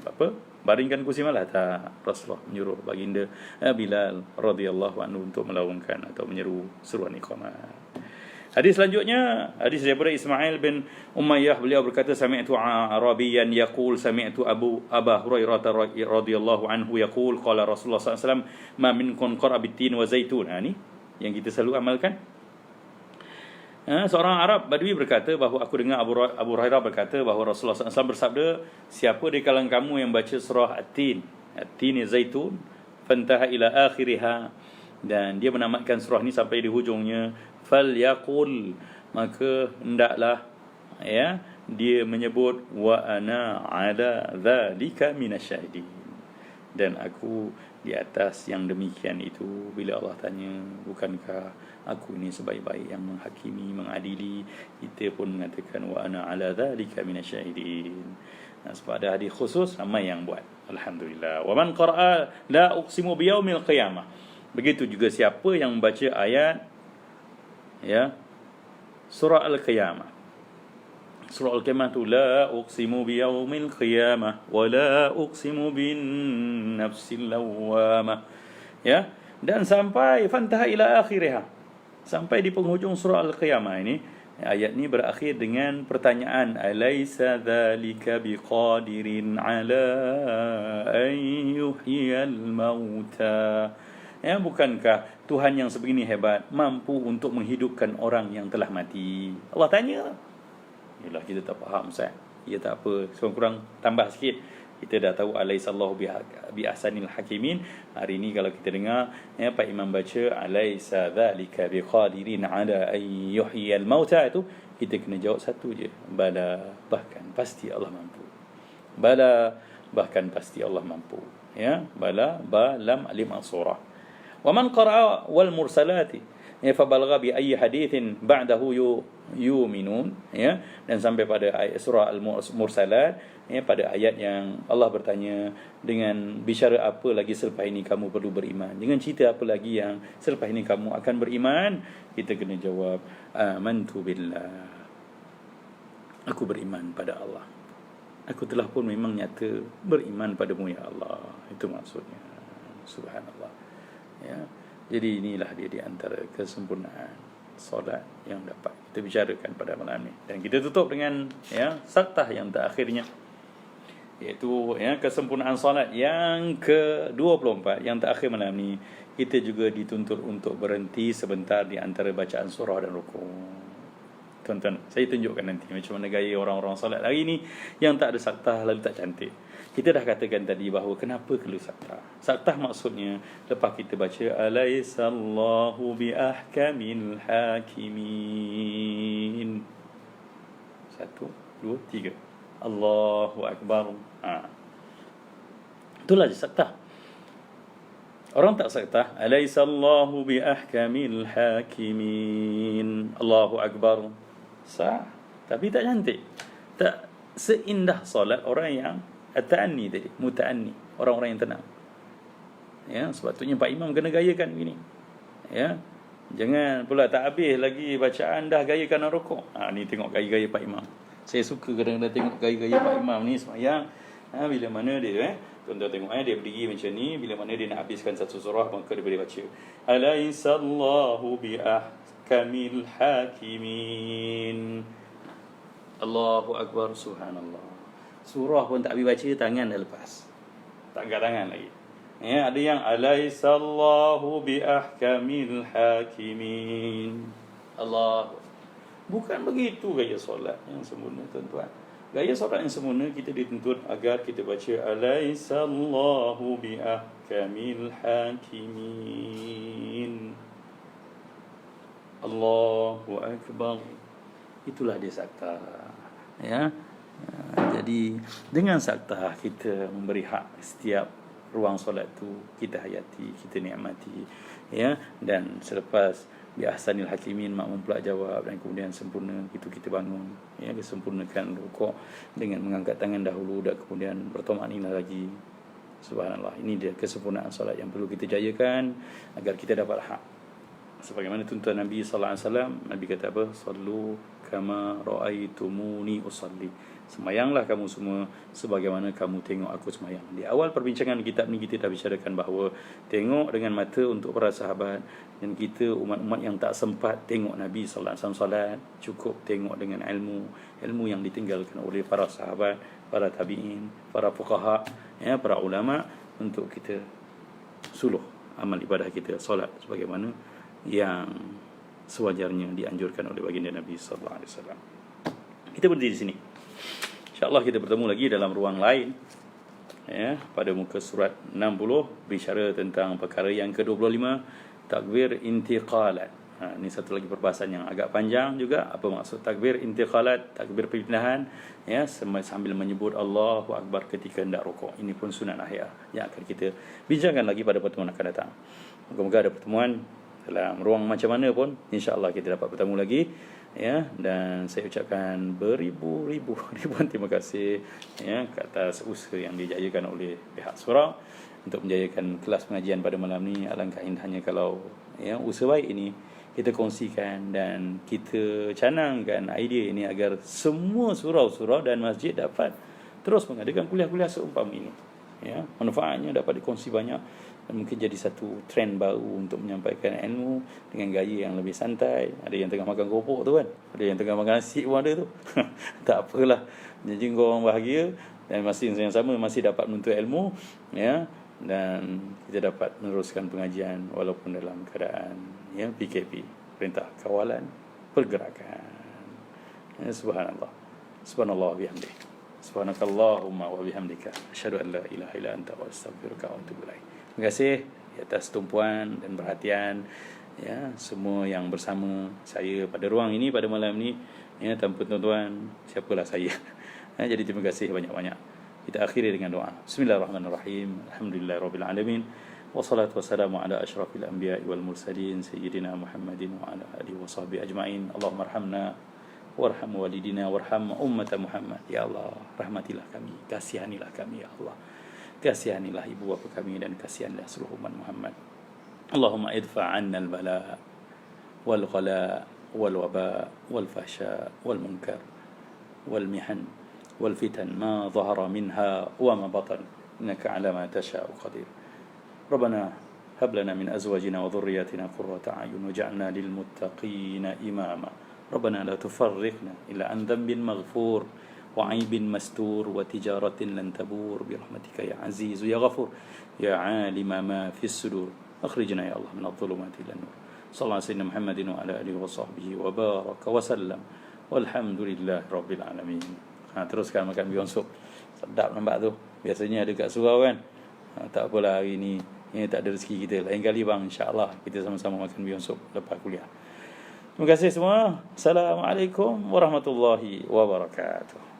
Apa? Baringkan kursi malah tak. Rasulullah menyuruh baginda Bilal radhiyallahu anhu untuk melaungkan atau menyeru seruan iqamat. Hadis selanjutnya, hadis daripada Ismail bin Umayyah, beliau berkata, sami'tu Arabiyan yaqul sami'tu Aba Hurairah radhiyallahu anhu yaqul qala Rasulullah sallallahu alaihi wasallam ma minkum qara bitin wa zaitun. Ni yang kita selalu amalkan. Seorang Arab Badui berkata bahawa aku dengar Abu Hurairah berkata bahawa Rasulullah SAW bersabda, siapa di kalangan kamu yang baca surah At-Tin, At-Tin zaitun, fantaha ila akhiriha, dan dia menamatkan surah ni sampai di hujungnya, falyaqul, maka hendaklah ya dia menyebut wa ana ala dzalika minasyahidin, dan aku di atas yang demikian itu. Bila Allah tanya, bukankah aku ini sebaik-baik yang menghakimi, mengadili, kita pun mengatakan wa ana ala dzalika minasyahidin. Sebab ada hadis khusus ramai yang buat. Alhamdulillah. Wa man qara'a la uqsimu biyaumil qiyamah. Begitu juga siapa yang membaca ayat ya surah Al-Qiyamah. Surah Al-Qiyamah tu la uqsimu biyaumil qiyamah wa la uqsimu bin nafsil lawwamah. Ya, dan sampai fantaha ila akhiriha, sampai di penghujung surah Al-Qiyamah ini. Ayat ni berakhir dengan pertanyaan, alaysa dzalika biqadirin ala an yuhyiyal mauta. Ya, bukankah Tuhan yang sebegini hebat mampu untuk menghidupkan orang yang telah mati? Allah tanya. Yalah, kita tak faham Ustaz. Ya tak apa, kurang tambah sikit. Kita dah tahu alaisallahu bi ahsanil hakimin. Hari ni kalau kita dengar ya Pak Imam baca alaisa dzalika biqadirin ala ay yuhyiyal mauta, itu kita kena jawab satu je, bala, bahkan pasti Allah mampu. Bala, bahkan pasti Allah mampu. Ya, bala ba lam alim as-surah. Wa man qara'a wal mursalati ya fa balagha bi ayyi haditsin ba'dahu yu'minun, ya, dan sampai pada ayat surah al-mursalat, ya, pada ayat yang Allah bertanya, dengan bicara apa lagi selepas ini kamu perlu beriman, dengan cerita apa lagi yang selepas ini kamu akan beriman, kita kena jawab amantu billah, aku beriman pada Allah, aku telah pun memang nyata beriman padamu ya Allah. Itu maksudnya. Subhanallah. Ya, jadi inilah dia di antara kesempurnaan solat yang dapat kita bicarakan pada malam ni. Dan kita tutup dengan ya saktah yang terakhirnya, iaitu ya kesempurnaan solat yang ke-24 yang terakhir malam ni. Kita juga dituntut untuk berhenti sebentar di antara bacaan surah dan rukuk. Tuan-tuan, saya tunjukkan nanti macam mana gaya orang-orang solat hari ni yang tak ada saktah lalu tak cantik. Kita dah katakan tadi bahawa kenapa perlu saktah. Saktah maksudnya lepas kita baca alaisallahu bi ahkamil hakimin, 1, 2, 3, Allahu akbar. Itulah saktah. Orang tak saktah alaisallahu bi ahkamil hakimin, Allahu akbar, sah, tapi tak cantik, tak seindah solat orang yang at-ta'anni tadi, muta'anni, orang-orang yang tenang. Ya, sepatutnya Pak Imam kena gayakan begini. Ya, jangan pula tak habis lagi bacaan dah gayakan rukuk. Ni tengok gaya-gaya Pak Imam. Saya suka kadang-kadang tengok gaya-gaya Pak Imam ni sembahyang. Bila mana dia tuan-tuan tengok dia berdiri macam ni, bila mana dia nak habiskan satu surah maka dia boleh baca alaisallahu bi ahkamil hakimin, Allahu akbar, subhanallah. Surah pun tak habis baca, tangan dah lepas, tak angkat tangan lagi. Ya, ada yang alaisallahu bi ahkamil hakimin, Allah. Bukan begitu gaya solat yang sempurna, tuan-tuan. Gaya solat yang sempurna kita dituntut agar kita baca alaisallahu bi ahkamil hakimin, Allahu akbar. Itulah dia saktah. Ya. Jadi dengan saktah kita memberi hak setiap ruang solat tu kita hayati, kita nikmati, ya. Dan selepas bi ahsanil hakimin, makmum pula jawab, dan kemudian sempurna itu kita bangun, ya, disempurnakan rukuk dengan mengangkat tangan dahulu dan kemudian bertamakninah lagi. Subhanallah, ini dia kesempurnaan solat yang perlu kita jayakan agar kita dapat hak sebagaimana tuntunan Nabi sallallahu alaihi wasallam. Nabi kata apa? Sallu kama raaitumuni usalli. Semayanglah kamu semua sebagaimana kamu tengok aku semayang. Di awal perbincangan kitab ni kita dah bicarakan bahawa tengok dengan mata untuk para sahabat, dan kita umat-umat yang tak sempat tengok Nabi sallallahu alaihi wasallam solat, cukup tengok dengan ilmu yang ditinggalkan oleh para sahabat, para tabi'in, para fuqaha, ya, para ulama, untuk kita suluh amal ibadah kita solat sebagaimana yang sewajarnya dianjurkan oleh baginda Nabi sallallahu alaihi wasallam. Kita berhenti di sini. InsyaAllah kita bertemu lagi dalam ruang lain, ya, pada muka surat 60 bicara tentang perkara yang ke-25, takbir intiqalat. Ini satu lagi perbahasan yang agak panjang juga. Apa maksud takbir intiqalat, takbir perpindahan, ya, sambil menyebut Allahu Akbar ketika hendak rukuk. Ini pun sunat akhir yang akan kita bincangkan lagi pada pertemuan akan datang. Moga-moga ada pertemuan dalam ruang macam mana pun, insya-Allah kita dapat bertemu lagi, ya. Dan saya ucapkan ribuan terima kasih, ya, ke atas usaha yang dijayakan oleh pihak surau untuk menjayakan kelas pengajian pada malam ni. Alangkah indahnya kalau, ya, usaha baik ini kita kongsikan dan kita canangkan idea ini agar semua surau-surau dan masjid dapat terus mengadakan kuliah-kuliah seumpama ini, ya. Manfaatnya dapat dikongsi banyak dan mungkin jadi satu trend baru untuk menyampaikan ilmu dengan gaya yang lebih santai. Ada yang tengah makan keropok tu kan, ada yang tengah makan nasi pun ada tu. Tak apalah, jadi orang bahagia dan masih yang sama masih dapat menuntut ilmu, ya, dan kita dapat meneruskan pengajian walaupun dalam keadaan, ya, PKP, perintah kawalan pergerakan, ya. Subhanallah, subhanallah bihamdih, subhanakallahumma wa bihamdika, asyhadu an la ilaha illa anta wa astaghfiruka wa atubu ilaik. Terima kasih atas tumpuan dan perhatian, ya, semua yang bersama saya pada ruang ini pada malam ini, ya. Tanpa tuan-tuan, siapalah saya. Jadi terima kasih banyak-banyak. Kita akhiri dengan doa. Bismillahirrahmanirrahim. Alhamdulillahirabbil alamin. Wassalatu wassalamu ala asyrafil anbiya'i wal mursalin sayyidina Muhammadin wa ala alihi washabbihi ajmain. Allahumma arhamna warham walidina warham ummata Muhammad. Ya Allah, rahmatilah kami, kasihanilah kami, ya Allah. Kasihanilah ibu bapa kami dan kasihanilah seluruh umat Muhammad. Allahumma idfa' 'anna al-bala wal ghala wal waba wal fahsya wal munkar wal mihan wal fitan ma dhahara minha wa ma batan, innaka 'ala ma tasha'u qadir. Rabbana hab lana min azwajina wa dhurriyyatina qurrata a'yun waj'alna lil muttaqina imama. Rabbana la tufarriqna illa an dhanbin maghfur وعيب مستور وتجارة لن تبور برحمتك يا عزيز يا غفور يا عالم ما في الصدور أخرجنا يا الله من الظلمات إلى النور. صلى الله على سيدنا محمد وعلى آله وصحبه وبارك وسلم والحمد لله رب العالمين. Teruskan makan bihun sup. Sedap nampak tu. Biasanya ada kat surau kan. Tak apalah hari ni, ini tak ada rezeki kita. Lain kali bang, insya-Allah kita sama-sama makan bihun sup lepas kuliah. Terima kasih semua. Assalamualaikum warahmatullahi wabarakatuh.